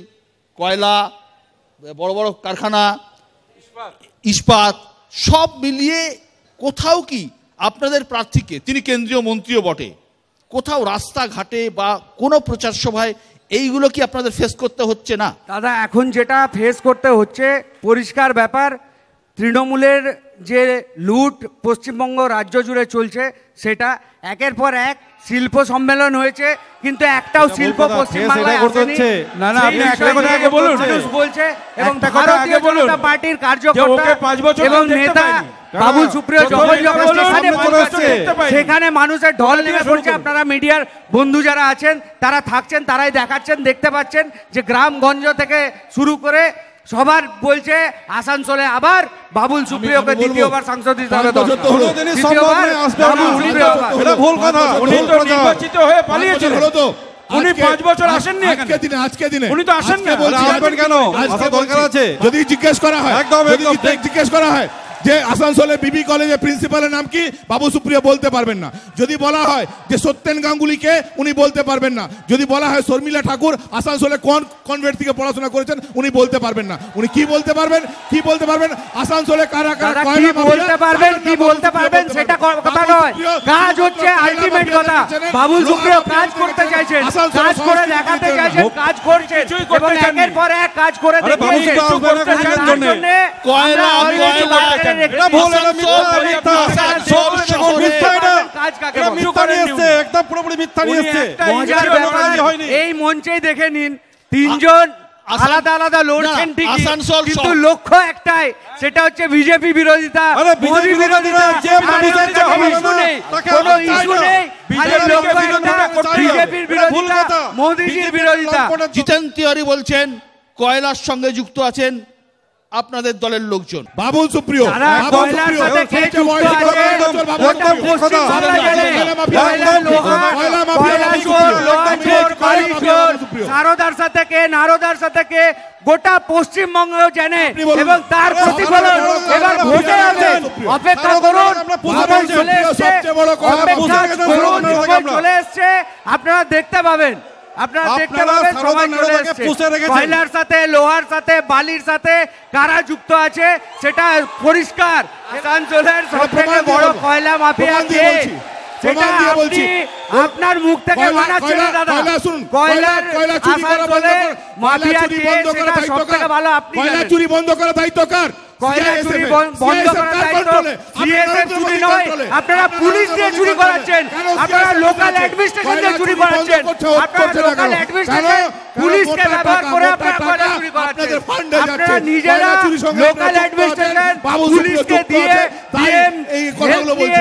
Speaker 1: কয়লা, বড় বড় কারখানা, ইস্পাত, সব মিলিয়ে কোথাও কি আপনাদের প্রার্থীকে, তিনি কেন্দ্রীয় মন্ত্রীও বটে, কোথাও রাস্তাঘাটে বা কোনো প্রচার সভায় এইগুলো কি আপনাদের ফেস করতে হচ্ছে না?
Speaker 4: দাদা, এখন যেটা ফেস করতে হচ্ছে পরিষ্কার ব্যাপার, তৃণমূলের যে লুট পশ্চিমবঙ্গ রাজ্য জুড়ে চলছে, সেটা একের পর এক শিল্প সম্মেলন হয়েছে, কিন্তু একটাও শিল্প পশ্চিমবাংলায় আসেনি।
Speaker 3: না না, আপনি একটা কথা আগে বলুন।
Speaker 4: মানুষ বলছে এবং
Speaker 3: একটা কথা
Speaker 4: ভারতীয়
Speaker 3: আগে বলুন।
Speaker 4: জনতা পার্টির কার্যকর্তা
Speaker 3: 5 বছর
Speaker 4: এবং
Speaker 3: দেখতে
Speaker 4: নেতা
Speaker 3: পাইনি।
Speaker 4: বাবুল সুপ্রিয় যখন যখন সেখানে পৌঁছাচ্ছে,
Speaker 3: দেখতে পাইনি।
Speaker 4: সেখানে মানুষের ঢল নেমে
Speaker 3: শুরু
Speaker 4: পড়ছে।
Speaker 3: করুন।
Speaker 4: আপনারা মিডিয়ার বন্ধু যারা আছেন তারা থাকছেন, তারাই দেখাচ্ছেন, দেখতে পাচ্ছেন যে গ্রামগঞ্জ থেকে শুরু করে সবার বলছে আসানসোলে আবার বাবুল সুপ্রিয়কে দ্বিতীয়বার সাংসদ হিসেবে
Speaker 3: ভুল কথা। উনি তো নির্বাচিত হয়ে পালিয়েছিলেন। উনি 5 বছর আসেননি এখানে।
Speaker 5: আজকে দিনে
Speaker 3: উনি তো আসেননি।
Speaker 5: আসবেন কেন? আসা দরকার আছে। যদি জিজ্ঞেস করা হয়, যদি জিজ্ঞেস করা হয় যে আসানসোলে বিবি কলেজের প্রিন্সিপালের নাম কি, বাবু সুপ্রিয় বলতে পারবেন না। যদি বলা হয় যে সত্যেন গাঙ্গুলিকে, উনি বলতে পারবেন না। যদি বলা হয় শর্মিলা ঠাকুর আসানসোলে কোন কনভেন্ট থেকে পড়াশোনা করেছেন, উনি বলতে পারবেন না। উনি কি বলতে পারবেন? কি বলতে পারবেন? আসানসোলে কারা কারা
Speaker 4: কি বলতে পারবেন, কি বলতে পারবেন সেটা কথা নয়, কাজ হচ্ছে আলটিমেট কথা। বাবুল সুপ্রিয় কাজ করতে চাইছেন, কাজ করে দেখাতে চাইছেন, কাজ করছেন এবং একের পর এক কাজ করে দেখিয়েছেন।
Speaker 1: কয়লা
Speaker 3: এটা ভুল, এটা মিথ্যা, একদম পুরোপুরি মিথ্যা নিয়ে এসেছে।
Speaker 4: মজার ব্যাপার, এই মঞ্চেই দেখে নিন, তিনজন আলাদা আলাদা লড়ছেন ঠিকই, কিন্তু লক্ষ্য একটাই, সেটা হচ্ছে বিজেপি বিরোধিতা, মোদী বিরোধিতা। কোনো ইস্যু নেই, বিজেপির বিরোধিতা, মোদীজির বিরোধিতা।
Speaker 1: জিতেন তিওয়ারি বলছেন কয়লার সঙ্গে যুক্ত আছেন আপনাদের দলের লোকজন।
Speaker 5: বাবুল সুপ্রিয়
Speaker 4: কয়লার সাথে কে যুক্ত আছে? গোটা পশ্চিমবাংলা জুড়ে কয়লা, লোহা, কয়লা চোর, লোহা চোর, বালি চোর, সারদার সাথে কে, নারদার সাথে কে, গোটা পশ্চিমবঙ্গ জানে এবং তার প্রতিফলন এবার ভোটে হবে। অপেক্ষা করুন, সময় চলে এসছে, অপেক্ষা করুন, সময় চলে এসছে, আপনারা দেখতে পাবেন, আপনারা দেখতে পাবেন, সময় চলে এসছে। কয়লার সাথে, লোহার সাথে, বালির সাথে কারা যুক্ত আছে সেটা পরিষ্কার। আসানসোলের সবথেকে বড় কয়লা মাফিয়া কে, সেটা আপনি আপনার মুখ থেকে মানাচ্ছেন না দাদা। কয়লার আসানসোলে মাফিয়া কে সেটা সবথেকে ভালো আপনি জানেন।
Speaker 5: কয়লা চুরি বন্ধ করার দায়িত্ব কার?
Speaker 4: কয়লা চুরি বন্ধ করার দায়িত্ব সিএসএফ চুরি নয়, আপনারা পুলিশ দিয়ে চুরি করাচ্ছেন, আপনারা লোকাল অ্যাডমিনিস্ট্রেশন দিয়ে চুরি করাচ্ছেন, আপনারা লোকাল অ্যাডমিনিস্ট্রেশন পুলিশকে ব্যবহার করে আপনারা কয়লা চুরি করাচ্ছেন। আপনারা নিজেরা লোকাল অ্যাডমিনিস্ট্রেশন পুলিশকে দিয়ে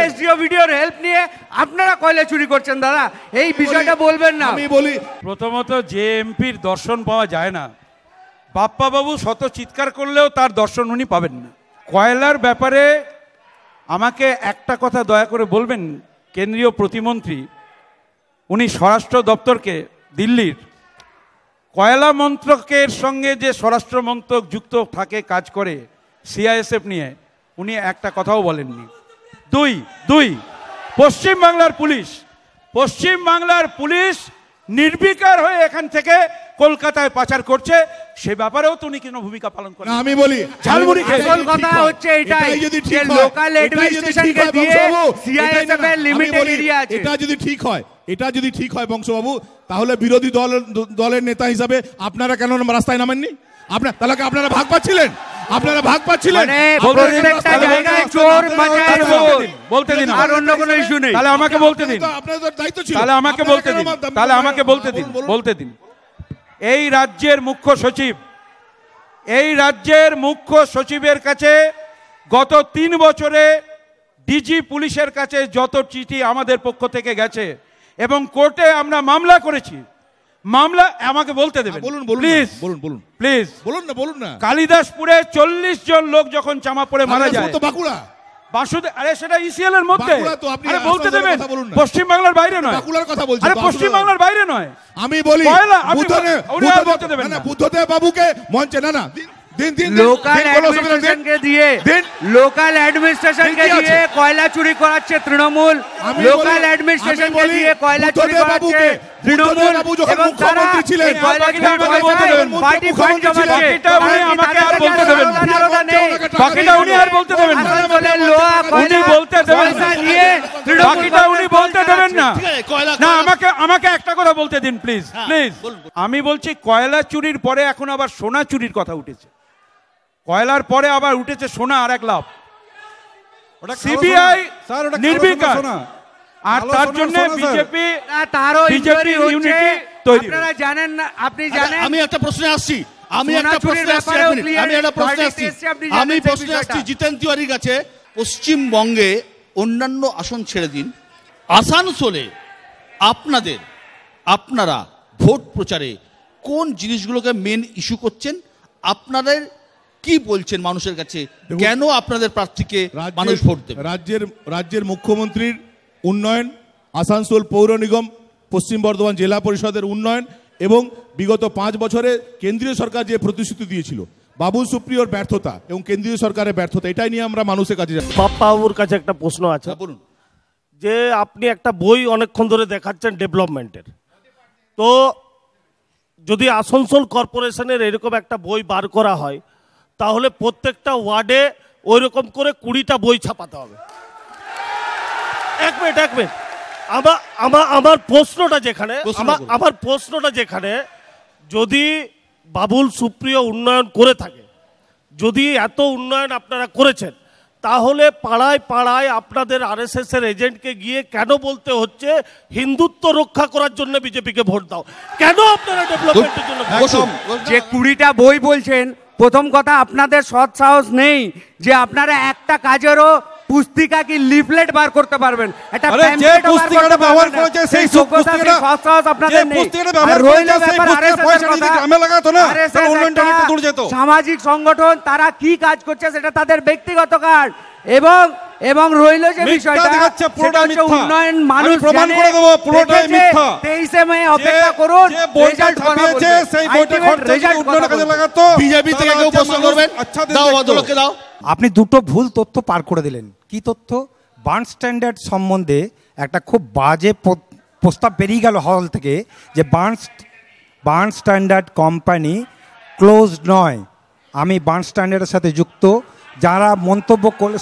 Speaker 4: এসডিও ভিডিওর হেল্প নিয়ে আপনারা কয়লা চুরি করছেন। দাদা, এই বিষয়টা বলবেন না।
Speaker 5: আমি বলি,
Speaker 3: প্রথমত যে এমপির দর্শন পাওয়া যায় না, বাপ্পা বাবু শত চিৎকার করলেও তার দর্শন উনি পাবেন না। কয়লার ব্যাপারে আমাকে একটা কথা দয়া করে বলবেন, কেন্দ্রীয় প্রতিমন্ত্রী, উনি স্বরাষ্ট্র দপ্তরকে, দিল্লির কয়লা মন্ত্রকের সঙ্গে যে স্বরাষ্ট্র মন্ত্রক যুক্ত থাকে, কাজ করে সিআইএসএফ নিয়ে, উনি একটা কথাও বলেননি। দুই পশ্চিমবাংলার পুলিশ নির্বিকার হয়ে এখান থেকে কলকাতায় পাচার করছে, সে ব্যাপারেও তো উনি কোনো ভূমিকা পালন করেন।
Speaker 5: আমি বলি,
Speaker 4: ঝালমুড়ি আসল কথা হচ্ছে এটাই যে লোকাল অ্যাডমিনিস্ট্রেশনকে দিয়ে সিআইএসএফ এর লিমিটেড এরিয়া আছে।
Speaker 5: এটা যদি ঠিক হয় বংশবাবু, তাহলে বিরোধী দলের নেতা হিসাবে আপনারা কেন রাস্তায় নামেননি? আপনারা ভাগ পাচ্ছিলেন,
Speaker 4: মানে প্রত্যেকটা জায়গায় চোর বাঁচায় চোর,
Speaker 3: বলতে দিন,
Speaker 4: আর অন্য কোনো ইস্যু নেই।
Speaker 3: তাহলে আমাকে বলতে দিন,
Speaker 5: আপনাদের দায়িত্ব ছিল,
Speaker 3: বলতে দিন। এই রাজ্যের মুখ্য সচিবের কাছে গত 3 বছরে ডিজি পুলিশের কাছে যত চিঠি আমাদের পক্ষ থেকে গেছে এবং কোর্টে আমরা মামলা করেছি, আমাকে বলতে দেবেন প্লিজ। কালিদাসপুরে 40 জন লোক যখন চামা পড়ে মারা যায়,
Speaker 5: বাঁকুড়া,
Speaker 3: আরে সেটা ইসিএল এর মধ্যে, আরে বলতে দেবেন, পশ্চিমবাংলার বাইরে নয়,
Speaker 5: বাঁকুড়ার কথা বলছি,
Speaker 3: আরে পশ্চিমবাংলার বাইরে নয়।
Speaker 5: আমি বলি বুদ্ধদেব বাবুকে মঞ্চে, না
Speaker 4: লোকাল অ্যাডমিনিস্ট্রেশনকে দিয়ে কয়লা চুরি করাচ্ছে তৃণমূল, লোকাল অ্যাডমিনিস্ট্রেশনকে দিয়ে কয়লা চুরি করাচ্ছে তৃণমূল, এবং তারা এই কয়লা চুরির পয়সায় পার্টি ফান্ড জমাচ্ছে।
Speaker 3: আমাকে আর বলতে দেবেন না, বাকিটা উনি আর বলতে দেবেন না, উনি বলতে দেবেন না, বাকিটা উনি বলতে দেবেন না। না, আমাকে একটা কথা বলতে দিন প্লিজ প্লিজ। আমি বলছি কয়লা চুরির পরে এখন আবার সোনা চুরির কথা উঠেছে। কয়লার পরে আবার উঠেছে সোনা, আর এক লাভ। সিবিআই নির্বিকার, আর তার জন্য বিজেপি ইউনিটি তৈরি।
Speaker 4: আপনারা জানেন না, আপনি জানেন।
Speaker 1: আমি একটা প্রশ্নে আসছি, আমি প্রশ্নে আসছি জিতেন তিওয়ারির কাছে। পশ্চিমবঙ্গে অন্যান্য আসন ছেড়ে দিন, আসানসোলে আপনারা ভোট প্রচারে কোন জিনিসগুলোকে মেন ইস্যু করছেন? আপনাদের কি বলছেন মানুষের কাছে, কেন আপনাদের প্রার্থীকে মানুষ ভোট দেবে?
Speaker 5: রাজ্যের মুখ্যমন্ত্রীর উন্নয়ন, আসানসোল পৌর নিগম, পশ্চিম বর্ধমান জেলা পরিষদের উন্নয়ন, এবং বিগত 5 বছরে কেন্দ্রীয় সরকার যে প্রতিশ্রুতি দিয়েছিল, বাবুল সুপ্রিয়র ব্যর্থতা এবং কেন্দ্রীয় সরকারের ব্যর্থতা, এটাই নিয়ে আমরা মানুষের কাছে যাচ্ছি।
Speaker 6: বাবুর কাছে একটা প্রশ্ন আছে,
Speaker 1: বলুন।
Speaker 6: যে আপনি একটা বই অনেকক্ষণ ধরে দেখাচ্ছেন ডেভেলপমেন্টের, তো যদি আসানসোল কর্পোরেশনের এরকম একটা বই বার করা হয়, তাহলে প্রত্যেকটা ওয়ার্ডে ওই রকম করে 20টা বই ছাপাতে হবে। এক মিনিট আমার প্রশ্নটা যেখানে যদি বাবুল সুপ্রিয় উন্নয়ন করে থাকে, যদি এত উন্নয়ন আপনারা করেছেন, তাহলে পাড়ায় পাড়ায় আপনাদের আরএসএস এর এজেন্টকে গিয়ে কেন বলতে হচ্ছে হিন্দুত্ব রক্ষা করার জন্য বিজেপিকে ভোট দাও? কেন আপনারা ডেভেলপমেন্টের জন্য?
Speaker 4: যে 20টা বই বলছেন, প্রথম কথা আপনাদের সৎ সাহস নেই যে আপনারা একটা কাজেরও পুস্তিকা কি লিফলেট বার করতে পারবেন, একটা প্যাম্পলেট ব্যবহার করেছে সেই যোগ্যতা সৎ সাহস আপনাদের নেই। আর রইল ব্যাপার আরএসএস এর কথা, সামাজিক সংগঠন তারা কি কাজ করছে সেটা তাদের ব্যক্তিগত কাজ, এবং রইল যে বিষয়টা সেটা হচ্ছে উন্নয়ন মানুষ প্রমাণ করে দেব পুরোটাই মিথ্যা। 23 মে অপেক্ষা করুন, রেজাল্ট ছাপিয়েছে সেই বইটা খরচা উন্নয়নের কাজে লাগাতো।
Speaker 1: বিজেপি থেকে কেউ প্রশ্ন করবেন? দাও ভদ্রলোককে দাও।
Speaker 7: আপনি দুটো ভুল তথ্য পার করে দিলেন। কি তথ্য? বার্ন স্ট্যান্ডার্ড সম্বন্ধে একটা খুব বাজে প্রস্তাব বেরিয়ে গেল হল থেকে, যে বার্ন স্ট্যান্ডার্ড কোম্পানি ক্লোজ নয়। আমি বার্ন স্ট্যান্ডার্ডের সাথে যুক্ত। যারা মন্তব্য করলে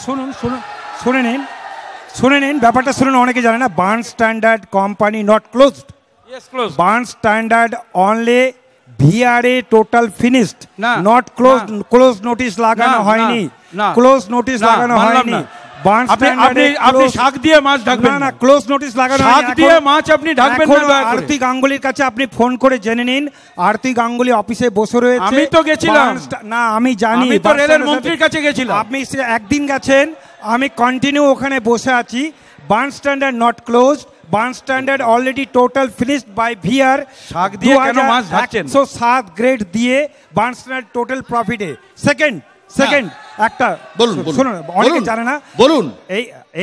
Speaker 7: শুনে নিন ব্যাপারটা শুনুন, অনেকে জানে না। Burn standard company not closed, Burn standard only VRA total finished, not close notice লাগানো হয়নি, ক্লোজ নোটিশ লাগানো হয়নি।
Speaker 3: আপনি শাক দিয়ে মাছ ঢাকবেন না,
Speaker 7: ক্লোজ নোটিশ লাগানো
Speaker 3: শাক দিয়ে মাছ আপনি ঢাকবেন না।
Speaker 7: আরতি গাঙ্গুলির কাছে আপনি ফোন করে জেনে নিন, আরতি গাঙ্গুলি অফিসে বসে রয়েছে।
Speaker 3: আমি তো গেছিলাম
Speaker 7: না, আমি জানি,
Speaker 3: আমি তো রেলের মন্ত্রীর কাছে গেছিলাম।
Speaker 7: আপনি একদিন গেছেন, আমি কন্টিনিউ ওখানে বসে আছি। Burn Standard not closed, Burn Standard already total finished by VR.
Speaker 3: শাক দিয়ে কেন মাছ ঢাকছেন?
Speaker 7: 107 গ্রেড দিয়ে বার্ন স্ট্যান্ডার্ড টোটাল প্রফিটে। সেকেন্ড একটা শুনুন, অনেকে জানে না,
Speaker 1: বলুন।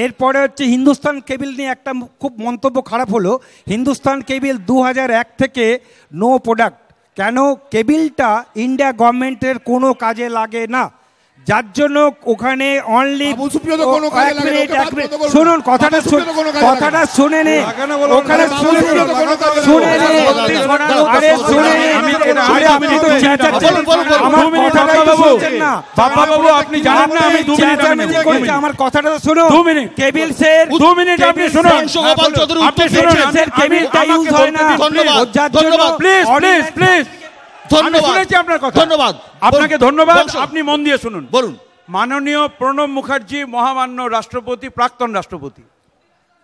Speaker 7: এরপরে হচ্ছে হিন্দুস্তান কেবল নিয়ে একটা খুব মন্তব্য খারাপ হলো। হিন্দুস্তান কেবল 2001 থেকে নো প্রোডাক্ট। কেন? কেবলটা ইন্ডিয়া গভর্নমেন্টের কোনো কাজে লাগে না, যার জন্য ওখানে অনলি শুনুন, কথাটা শুনে নে, ওখানে আমার কথাটা শুনুন। কেবিলসের
Speaker 3: 2 মিনিট আপনি শুনুন,
Speaker 7: কেবিলটা ইউজ হয় না, যার জন্য
Speaker 3: প্লিজ ধন্যবাদ, আপনাকে ধন্যবাদ। আপনি মন দিয়ে শুনুন।
Speaker 1: বলুন।
Speaker 3: মাননীয় প্রণব মুখার্জি, মহামান্য রাষ্ট্রপতি, প্রাক্তন রাষ্ট্রপতি,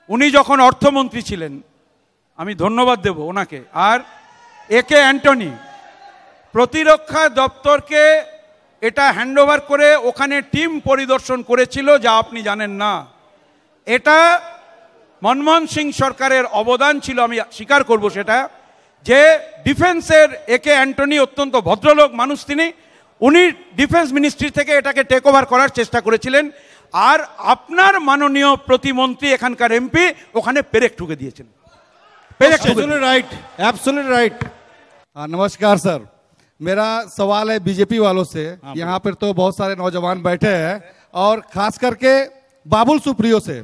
Speaker 3: উনি যখন অর্থমন্ত্রী ছিলেন, আমি ধন্যবাদ দেব ওনাকে। আর একে অ্যান্টনি প্রতিরক্ষা দপ্তরকে এটা হ্যান্ডওভার করে ওখানে টিম পরিদর্শন করেছিল, যা আপনি জানেন না। এটা মনমোহন সিং সরকারের অবদান ছিল, আমি স্বীকার করব সেটা, যে ডিফেন্সের একে অ্যান্টনি অত্যন্ত ভদ্রলোক মানুষ তিনি। উনি ডিফেন্স মিনিস্ট্রি থেকে এটাকে টেক ওভার করার চেষ্টা করেছিলেন। আর আপনার মাননীয় প্রতিমন্ত্রী, এখানকার এমপি, ওখানে পেরেক ঠুকে দিয়েছেন।
Speaker 8: Right, absolutely right. नमस्कार सर। मेरा सवाल है बीजेपी वालों से। यहाँ पर तो बहुत सारे नौजवान बैठे हैं और खास करके बाबुल सुप्रियो से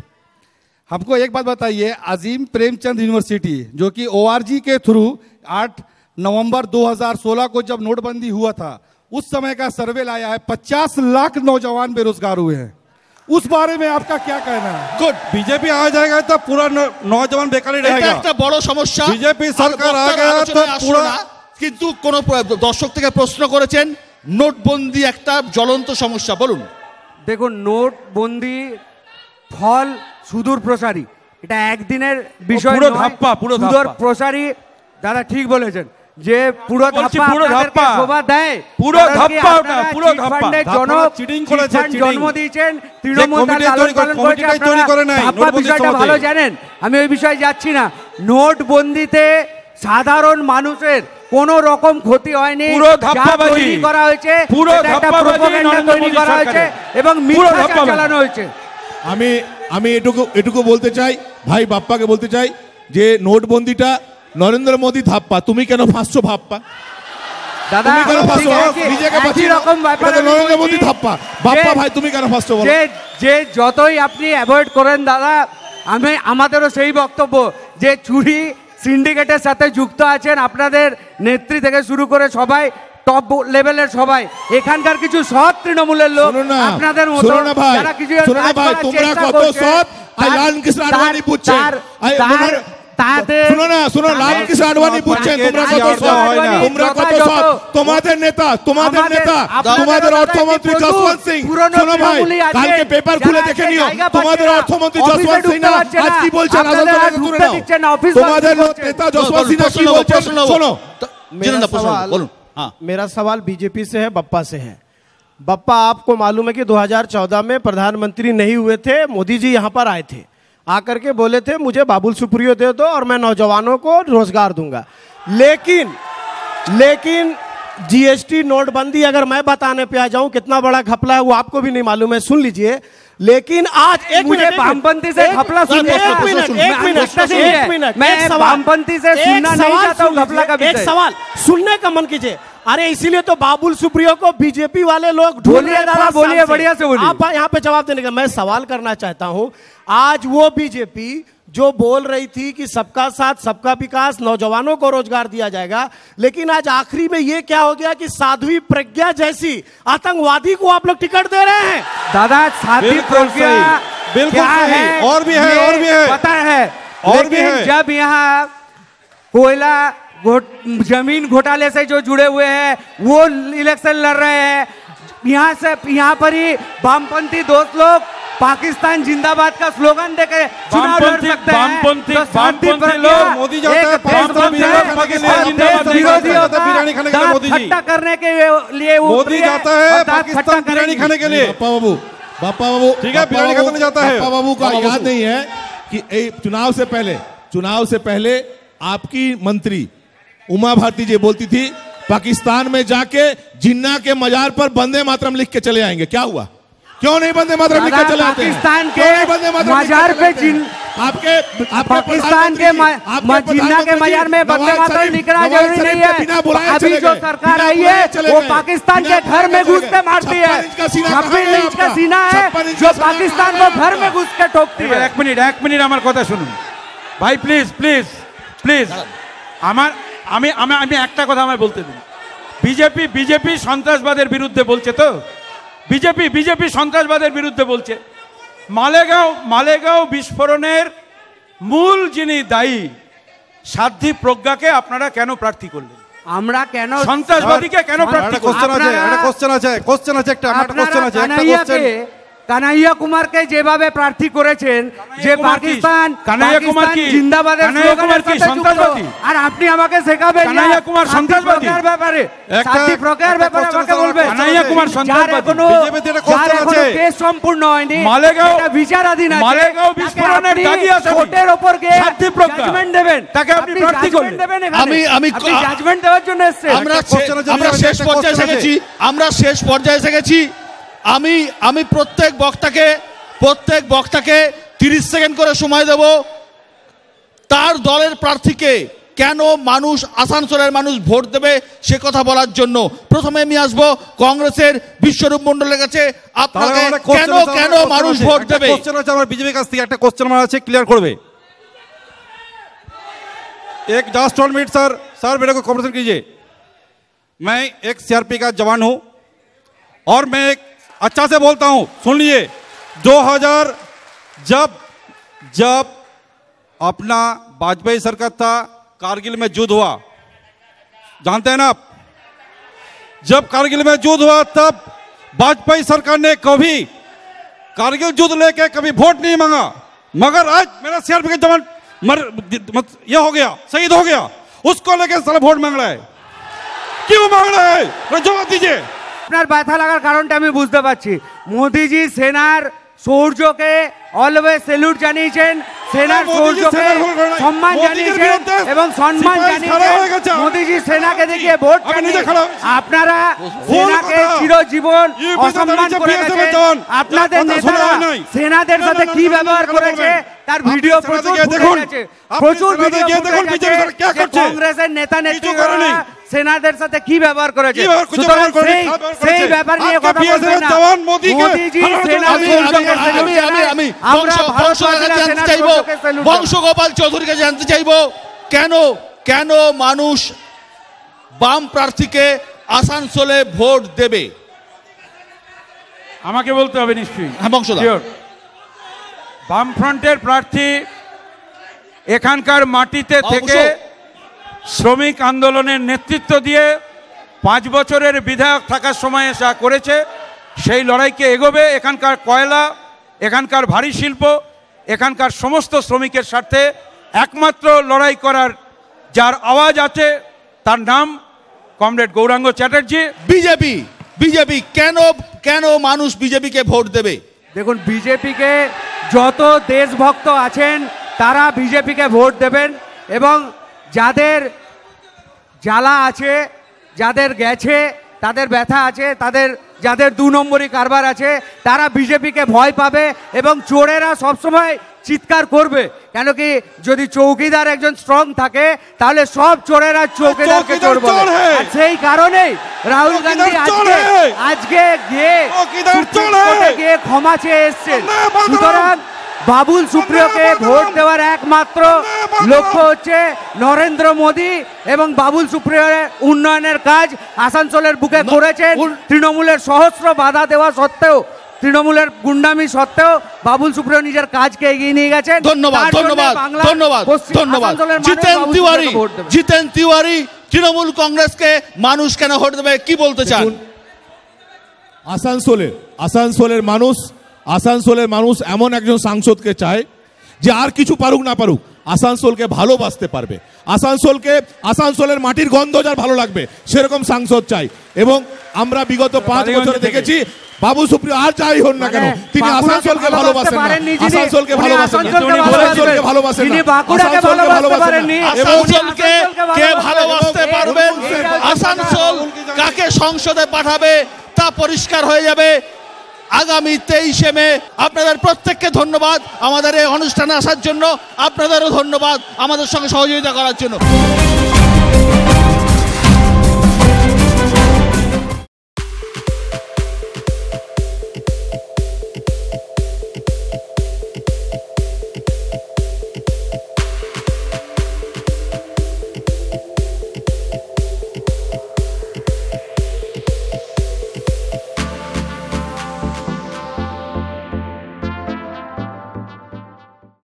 Speaker 8: हमको एक बात बताइए, अजीम प्रेमचंद यूनिवर्सिटी जो कि ORG के थ्रू 8 नवंबर 2016 को जब नोटबंदी हुआ था उस समय का सर्वे लाया है, 50 लाख नौजवान बेरोजगार हुए हैं। उस बारे में आपका क्या कहना है?
Speaker 7: गुड, बीजेपी आ जाएगा तो पूरा नौजवान बेकार ही रहेगा।
Speaker 1: একটা বড় সমস্যা।
Speaker 7: बीजेपी सरकार आ गया तो पूरा।
Speaker 1: কিন্তু কোন দর্শক থেকে প্রশ্ন করেছেন নোটবন্দি একটা জ্বলন্ত সমস্যা, বলুন।
Speaker 4: দেখুন, নোটবন্দি ফল সুদূর প্রসারী, এটা একদিনের বিষয়
Speaker 7: পুরো
Speaker 4: নয়।
Speaker 7: ধাপ্পা, পুরো
Speaker 4: সুদূর
Speaker 7: ধাপ্পা।
Speaker 4: প্রসারী, দাদা ঠিক বলেছেন যে পুরো
Speaker 7: বলছি
Speaker 4: ধাপ্পা
Speaker 7: পুরো
Speaker 4: আপনাদেরকে
Speaker 7: ধাপ্পা।
Speaker 4: শোভা দেয়।
Speaker 7: পুরো
Speaker 4: কারণ কি
Speaker 7: ধাপ্পা ওটা,
Speaker 4: আপনারা
Speaker 7: পুরো
Speaker 4: চিট
Speaker 7: ধাপ্পা।
Speaker 4: ফান্ডে
Speaker 7: আপনারা চিটিং করেছে,
Speaker 4: চিট ফান্ড
Speaker 7: চিটিং।
Speaker 4: জন্ম দিয়েছেন, তৃণমূল তার
Speaker 7: কমিটি
Speaker 4: লালন
Speaker 7: তৈরি
Speaker 4: পালন করেছে,
Speaker 7: কমিটিটাই তৈরি করে নাই,
Speaker 4: ধাপ্পা
Speaker 7: নোটবন্দির
Speaker 4: বিষয়টা
Speaker 7: সময়তে।
Speaker 4: ভালো জানেন, আমি ওই বিষয়ে যাচ্ছি না। নোটবন্দিতে সাধারণ মানুষের কোন রকম ক্ষতি হয়নি।
Speaker 7: পুরো
Speaker 4: যা
Speaker 7: ধাপ্পাবাজি।
Speaker 4: তৈরি করা হয়েছে
Speaker 7: পুরো
Speaker 4: এটা একটা
Speaker 7: ধাপ্পাবাজি
Speaker 4: প্রোপাগান্ডা
Speaker 7: নরেন্দ্র
Speaker 4: তৈরি
Speaker 7: মোদী
Speaker 4: করা হয়েছে
Speaker 7: সরকারের।
Speaker 4: এবং
Speaker 7: পুরো
Speaker 4: মিথ্যাচার
Speaker 7: ধাপ্পাবাজি।
Speaker 4: চালানো হয়েছে।
Speaker 5: আমি এটুকু বলতে চাই, ভাই বাপ্পাকে বলতে চাই যে নোটবন্দিটা নরেন্দ্র মোদী ধাপ্পা, তুমি কেন ফাঁসছো ভাপ্পা?
Speaker 4: দাদা
Speaker 5: তুমি কেন ফাঁসছো?
Speaker 4: একই-
Speaker 5: নিজেকে
Speaker 4: একই
Speaker 5: বাঁচিয়ে নাও।
Speaker 4: রকম ব্যাপার
Speaker 5: এটা তো
Speaker 4: আমি
Speaker 5: নরেন্দ্র
Speaker 4: বলছি
Speaker 5: মোদী ধাপ্পা। বাপ্পা
Speaker 4: যে-
Speaker 5: ভাই তুমি কেন ফাঁসছো বলো?
Speaker 4: যে যতই আপনি অ্যাভয়েড করেন দাদা, আমাদেরও সেই বক্তব্য যে চুরি সিন্ডিকেটের সাথে যুক্ত আছেন আপনাদের নেত্রী থেকে শুরু করে সবাই, টপ লেভেলের সবাই, এখানকার কিছু সৎ তৃণমূলের লোক
Speaker 5: শোনো না,
Speaker 4: আপনাদের মতো
Speaker 5: শোনো না ভাই,
Speaker 4: যারা কিছু
Speaker 5: শোনো না
Speaker 4: কাজ
Speaker 5: ভাই,
Speaker 4: করার
Speaker 5: তোমরা
Speaker 4: চেষ্টা
Speaker 5: কত
Speaker 4: করছে,
Speaker 5: সৎ, আর
Speaker 4: তার-
Speaker 5: লালকৃষ্ণ আডবাণী
Speaker 4: তার-
Speaker 5: বুঝছেন।
Speaker 4: তার- তাদের
Speaker 5: শোনো না, লালকৃষ্ণ আডবাণী বুঝছেন তোমরা কত সৎ, তোমরা কত সৎ। তোমাদের নেতা তোমাদের অর্থমন্ত্রী যশবন্ত সিং, শোনো ভাই, কালকে পেপার খুলে দেখে নিও, তোমাদের অর্থমন্ত্রী যশবন্ত সিং না আজ কি বলছেন, আদালতে তুলে নাও। তোমাদের নেতা যশবন্ত সিং কি বলছেন শোনো।
Speaker 1: বলুন।
Speaker 9: मेरा सवाल बीजेपी से है, बप्पा से है। बप्पा, आपको मालूम है कि 2014 में प्रधानमंत्री नहीं हुए थे, मोदी जी यहाँ पर आए थे, आकर के बोले थे मुझे बाबुल सुप्रियो दे दो और मैं नौजवानों को रोजगार दूंगा। लेकिन जीएसटी नोटबंदी अगर मैं बताने पे आ जाऊं कितना बड़ा घपला है वो आपको भी नहीं मालूम है, सुन लीजिए। लेकिन आज
Speaker 4: मुझे वामपंथी से घपला सुनिए।
Speaker 9: एक मिनट,
Speaker 4: मैं वामपंथी से सुनना नहीं चाहता हूँ घपला का
Speaker 9: एक
Speaker 4: विषय।
Speaker 9: सवाल सुनने का मन कीजिए। अरे इसीलिए तो बाबुल सुप्रियो को बीजेपी वाले लोग ढूंढ
Speaker 4: बोलिए
Speaker 9: रहे हैं
Speaker 4: दादा,
Speaker 9: 5 साल
Speaker 4: बोलिए,
Speaker 9: से।
Speaker 4: बढ़िया से बोलिए।
Speaker 9: आप यहाँ पे जवाब देने का मैं सवाल करना चाहता हूँ। आज वो बीजेपी जो बोल रही थी कि सबका साथ सबका विकास, नौजवानों को रोजगार दिया जाएगा, लेकिन आज आखिरी में ये क्या हो गया कि साध्वी प्रज्ञा जैसी आतंकवादी को आप लोग टिकट दे रहे हैं।
Speaker 4: दादा साथी
Speaker 7: बिल्कुल
Speaker 4: प्रज्ञा
Speaker 7: सही, बिल्कुल
Speaker 4: क्या
Speaker 7: सही।
Speaker 4: है,
Speaker 7: और भी है,
Speaker 4: ये
Speaker 7: और भी है।
Speaker 4: पता है,
Speaker 7: और भी
Speaker 4: लेकिन
Speaker 7: है।
Speaker 4: जब यहाँ कोयला जमीन घोटाले से जो जुड़े हुए हैं वो इलेक्शन लड़ रहे हैं, यहाँ पर ही वामपंथी दोस्त लोग पाकिस्तान जिंदाबाद का स्लोगन देकर चुनाव लड़ सकते हैं।
Speaker 7: वामपंथी
Speaker 4: तो शांति प्रज्ञा
Speaker 7: लोग मोदी जाता है,
Speaker 4: एक
Speaker 7: पाकिस्तान
Speaker 4: देशभक्त
Speaker 7: बिरयानी खाने के लिए,
Speaker 4: और
Speaker 7: जिंदाबाद
Speaker 4: देश विरोधियों
Speaker 7: जाता है, बिरयानी खाने के लिए
Speaker 4: दांत
Speaker 7: मोदी जी।
Speaker 4: खट्टा करने के लिए
Speaker 7: मोदी
Speaker 4: उतरी है
Speaker 7: जाता
Speaker 4: और
Speaker 7: है
Speaker 4: दांत खट्टा
Speaker 7: पाकिस्तान बिरयानी
Speaker 4: करेगी।
Speaker 7: खाने के लिए।
Speaker 5: बाप्पा बाबू
Speaker 7: ठीक है, बिरयानी खाने जाता है।
Speaker 5: बाप्पा बाबू का याद नहीं है कि चुनाव से पहले आपकी मंत्री उमा भारती जी बोलती थी पाकिस्तान में जाके जिन्ना के मजार पर वंदे मातरम लिख के चले आएंगे। क्या हुआ? क्यों नहीं वंदे मातरम लिख के चले आते हैं?
Speaker 4: पाकिस्तान
Speaker 5: क्यों नहीं वंदे
Speaker 4: के
Speaker 5: मातरम लिख के
Speaker 4: मजार
Speaker 5: चले
Speaker 4: पे
Speaker 5: आते हैं? आपके
Speaker 4: पाकिस्तान के जिन्ना के मजार में वंदे मातरम लिखना जरूरी नहीं है। अभी जो सरकार आई है वो पाकिस्तान के घर में घुस के मारती है। 56 इंच का सीना है जो पाकिस्तान को घर में घुस के ठोकती है।
Speaker 7: एक मिनिट আমার কথা শুনুন ভাই, প্লিজ আমি একটা কথা আমায় বলতে দিন। বিজেপি সন্ত্রাসবাদের বিরুদ্ধে বলছে তো, বিজেপি সন্ত্রাসবাদের বিরুদ্ধে বলছে। মালেগাঁও বিস্ফোরণের মূল যিনি দায়ী সাধ্বী প্রজ্ঞাকে আপনারা কেন প্রার্থী করলেন?
Speaker 4: আমরা কেন
Speaker 7: সন্ত্রাসবাদীকে কেন প্রার্থী করলেন?
Speaker 8: কোশ্চেন আছে একটা
Speaker 4: কানাইয়া কুমারকে যেভাবে প্রার্থী করেছেন যে পাকিস্তান জিন্দাবাদের স্লোগানের সাথে যুক্ত, আর আপনি আমাকে শেখাবেন
Speaker 7: কানাইয়া কুমার সন্ত্রাসবাদী
Speaker 4: ব্যাপারে, সাথী প্রজ্ঞার ব্যাপারে আমাকে বলবেন।
Speaker 7: কানাইয়া কুমার সন্ত্রাসবাদী,
Speaker 4: যার এখনো কেস সম্পূর্ণ হয়নি, এটা বিচারাধীন আছে,
Speaker 7: মালেগাঁও বিস্ফোরণের দাগি আসামি
Speaker 4: কোর্টের উপর গিয়ে
Speaker 7: সাধ্বী প্রজ্ঞা
Speaker 4: জাজমেন্ট দেবেন,
Speaker 7: তাকে আপনি প্রার্থী করলেন।
Speaker 1: আমি
Speaker 4: জাজমেন্ট দেওয়ার জন্য এসেছেন।
Speaker 1: আমরা শেষ পর্যায়ে এসে গেছি। আমি প্রত্যেক বক্তাকে 30 সেকেন্ড করে সময় দেব। তার দলের প্রার্থীকে কেন মানুষ আসানসোলের মানুষ ভোট দেবে সে কথা বলার জন্য। প্রথমে আমি আসবো কংগ্রেসের বিশ্বরূপ মণ্ডলের কাছে, আপনাকে কেন কেন মানুষ ভোট দেবে?
Speaker 10: আমার বিজেপির কাছ থেকে একটা কোশ্চেন আমার আছে, ক্লিয়ার করবে। एक जस्ट 1 मिनट सर, सर मेरे को कॉपरेशन कीजिए। मैं एक सीआरपी का जवान हूं और मैं एक अच्छा से बोलता हूं, सुन लिए। 2000 जब अपना वाजपेयी सरकार था, कारगिल में युद्ध हुआ, जानते हैं ना आप, जब कारगिल में युद्ध हुआ तब वाजपेयी सरकार ने कभी कारगिल युद्ध लेके कभी वोट नहीं मांगा, मगर आज मेरा सीआरपी का जवान ये हो गया, शहीद हो गया, उसको लेके साला वोट मांग रहा है। क्यों मांग रहा है? जवाब दीजिए।
Speaker 4: আপনার ব্যথা লাগার কারণটা আমি বুঝতে পারছি। মোদিজি সেনার শৌর্যকে অলওয়েজ স্যালুট জানিয়েছেন, সেনার শৌর্যকে সম্মান জানিয়েছেন এবং সম্মান জানিয়েছেন। মোদিজি সেনাকে দেখিয়ে ভোট আপনারা সেনাকে চিরজীবন অসম্মান করে গেছেন। আপনাদের নেতারা সেনাদের সাথে কি ব্যবহার করেছে তার ভিডিও প্রচুর ফুটেজ আছে, প্রচুর ভিডিও ফুটেজ আছে। কংগ্রেসের নেতা নেত্রীরা সেনাদের সাথে কি ব্যবহার করেছে, সুতরাং সেই ব্যাপার নিয়ে কথা বলবেন না। মোদিজি সেনার শৌর্যকে স্যালুট জানায়। আমরা
Speaker 1: বংশগোপাল চৌধুরীকে জানতে চাইবো কেন কেন মানুষ বাম প্রার্থীকে আসানসোলে ভোট দেবে?
Speaker 3: আমাকে বলতে হবে নিশ্চয়ই।
Speaker 1: হ্যাঁ বংশদা।
Speaker 3: বামফ্রন্টের প্রার্থী এখানকার মাটিতে থেকে শ্রমিক আন্দোলনের নেতৃত্ব দিয়ে 5 বছরের বিধায়ক থাকার সময়ে যা করেছে সেই লড়াইকে এগোবে। এখানকার কয়লা, এখানকার ভারী শিল্প, এখানকার সমস্ত শ্রমিকের স্বার্থে একমাত্র লড়াই করার যার আওয়াজ আছে তার নাম কমরেড গৌরাঙ্গ চ্যাটার্জি।
Speaker 1: বিজেপি কেন কেন মানুষ বিজেপিকে ভোট দেবে?
Speaker 4: দেখুন, বিজেপিকে যত দেশভক্ত আছেন তারা বিজেপিকে ভোট দেবেন এবং যাদের জ্বালা আছে, যাদের গেছে, তাদের ব্যথা আছে, যাদের 2 নম্বরই কারবার আছে তারা বিজেপিকে ভয় পাবে এবং চোরেরা সবসময় চিৎকার করবে। কেন কি যদি চৌকিদার একজন স্ট্রং থাকে তাহলে সব চোরেরা চৌকিদারকে চোর বলে। আর সেই কারণেই রাহুল গান্ধী আজকে গিয়ে ক্ষমা চেয়ে এসছেন। সুতরাং বাবুল সুপ্রিয়কে ভোট দেওয়ার একমাত্র লক্ষ্য হচ্ছে নরেন্দ্র মোদী এবং বাবুল সুপ্রিয়র উন্নয়নের কাজ আসানসোলের বুকে করেছেন। তৃণমূলের সহস্র বাধা দেওয়া সত্ত্বেও, তৃণমূলের গুন্ডামি সত্ত্বেও বাবুল সুপ্রিয় নিজের কাজকে এগিয়ে নিয়ে গেছেন।
Speaker 1: ধন্যবাদ ধন্যবাদ ধন্যবাদ ধন্যবাদ। জিতেন তিওয়ারি, তৃণমূল কংগ্রেসকে মানুষ কেন ভোট দেবে কি বলতে চান?
Speaker 5: আসানসোলের মানুষ এমন একজন সাংসদকে চায় যে আর কিছু পারুক না পারুক আসানসোলকে ভালোবাসতে পারবে, আসানসোলের মাটির গন্ধ যার ভালো লাগবে সেরকম সাংসদ চাই। এবং আমরা বিগত 5 বছরে দেখেছি বাবুল সুপ্রিয় আর যাই হন না কেন তিনি আসানসোলকে ভালোবাসেন না, আসানসোলকে ভালোবাসেন না, আসানসোলকে ভালোবাসেন না, আসানসোলকে ভালোবাসেন না।
Speaker 1: আসানসোলকে কে ভালোবাসতে পারবেন, আসানসোল কাকে সংসদে পাঠাবে তা পরিষ্কার হয়ে যাবে আগামী 23শে মে। আপনাদের প্রত্যেককে ধন্যবাদ আমাদের এই অনুষ্ঠানে আসার জন্য, আপনাদেরও ধন্যবাদ আমাদের সঙ্গে সহযোগিতা করার জন্য।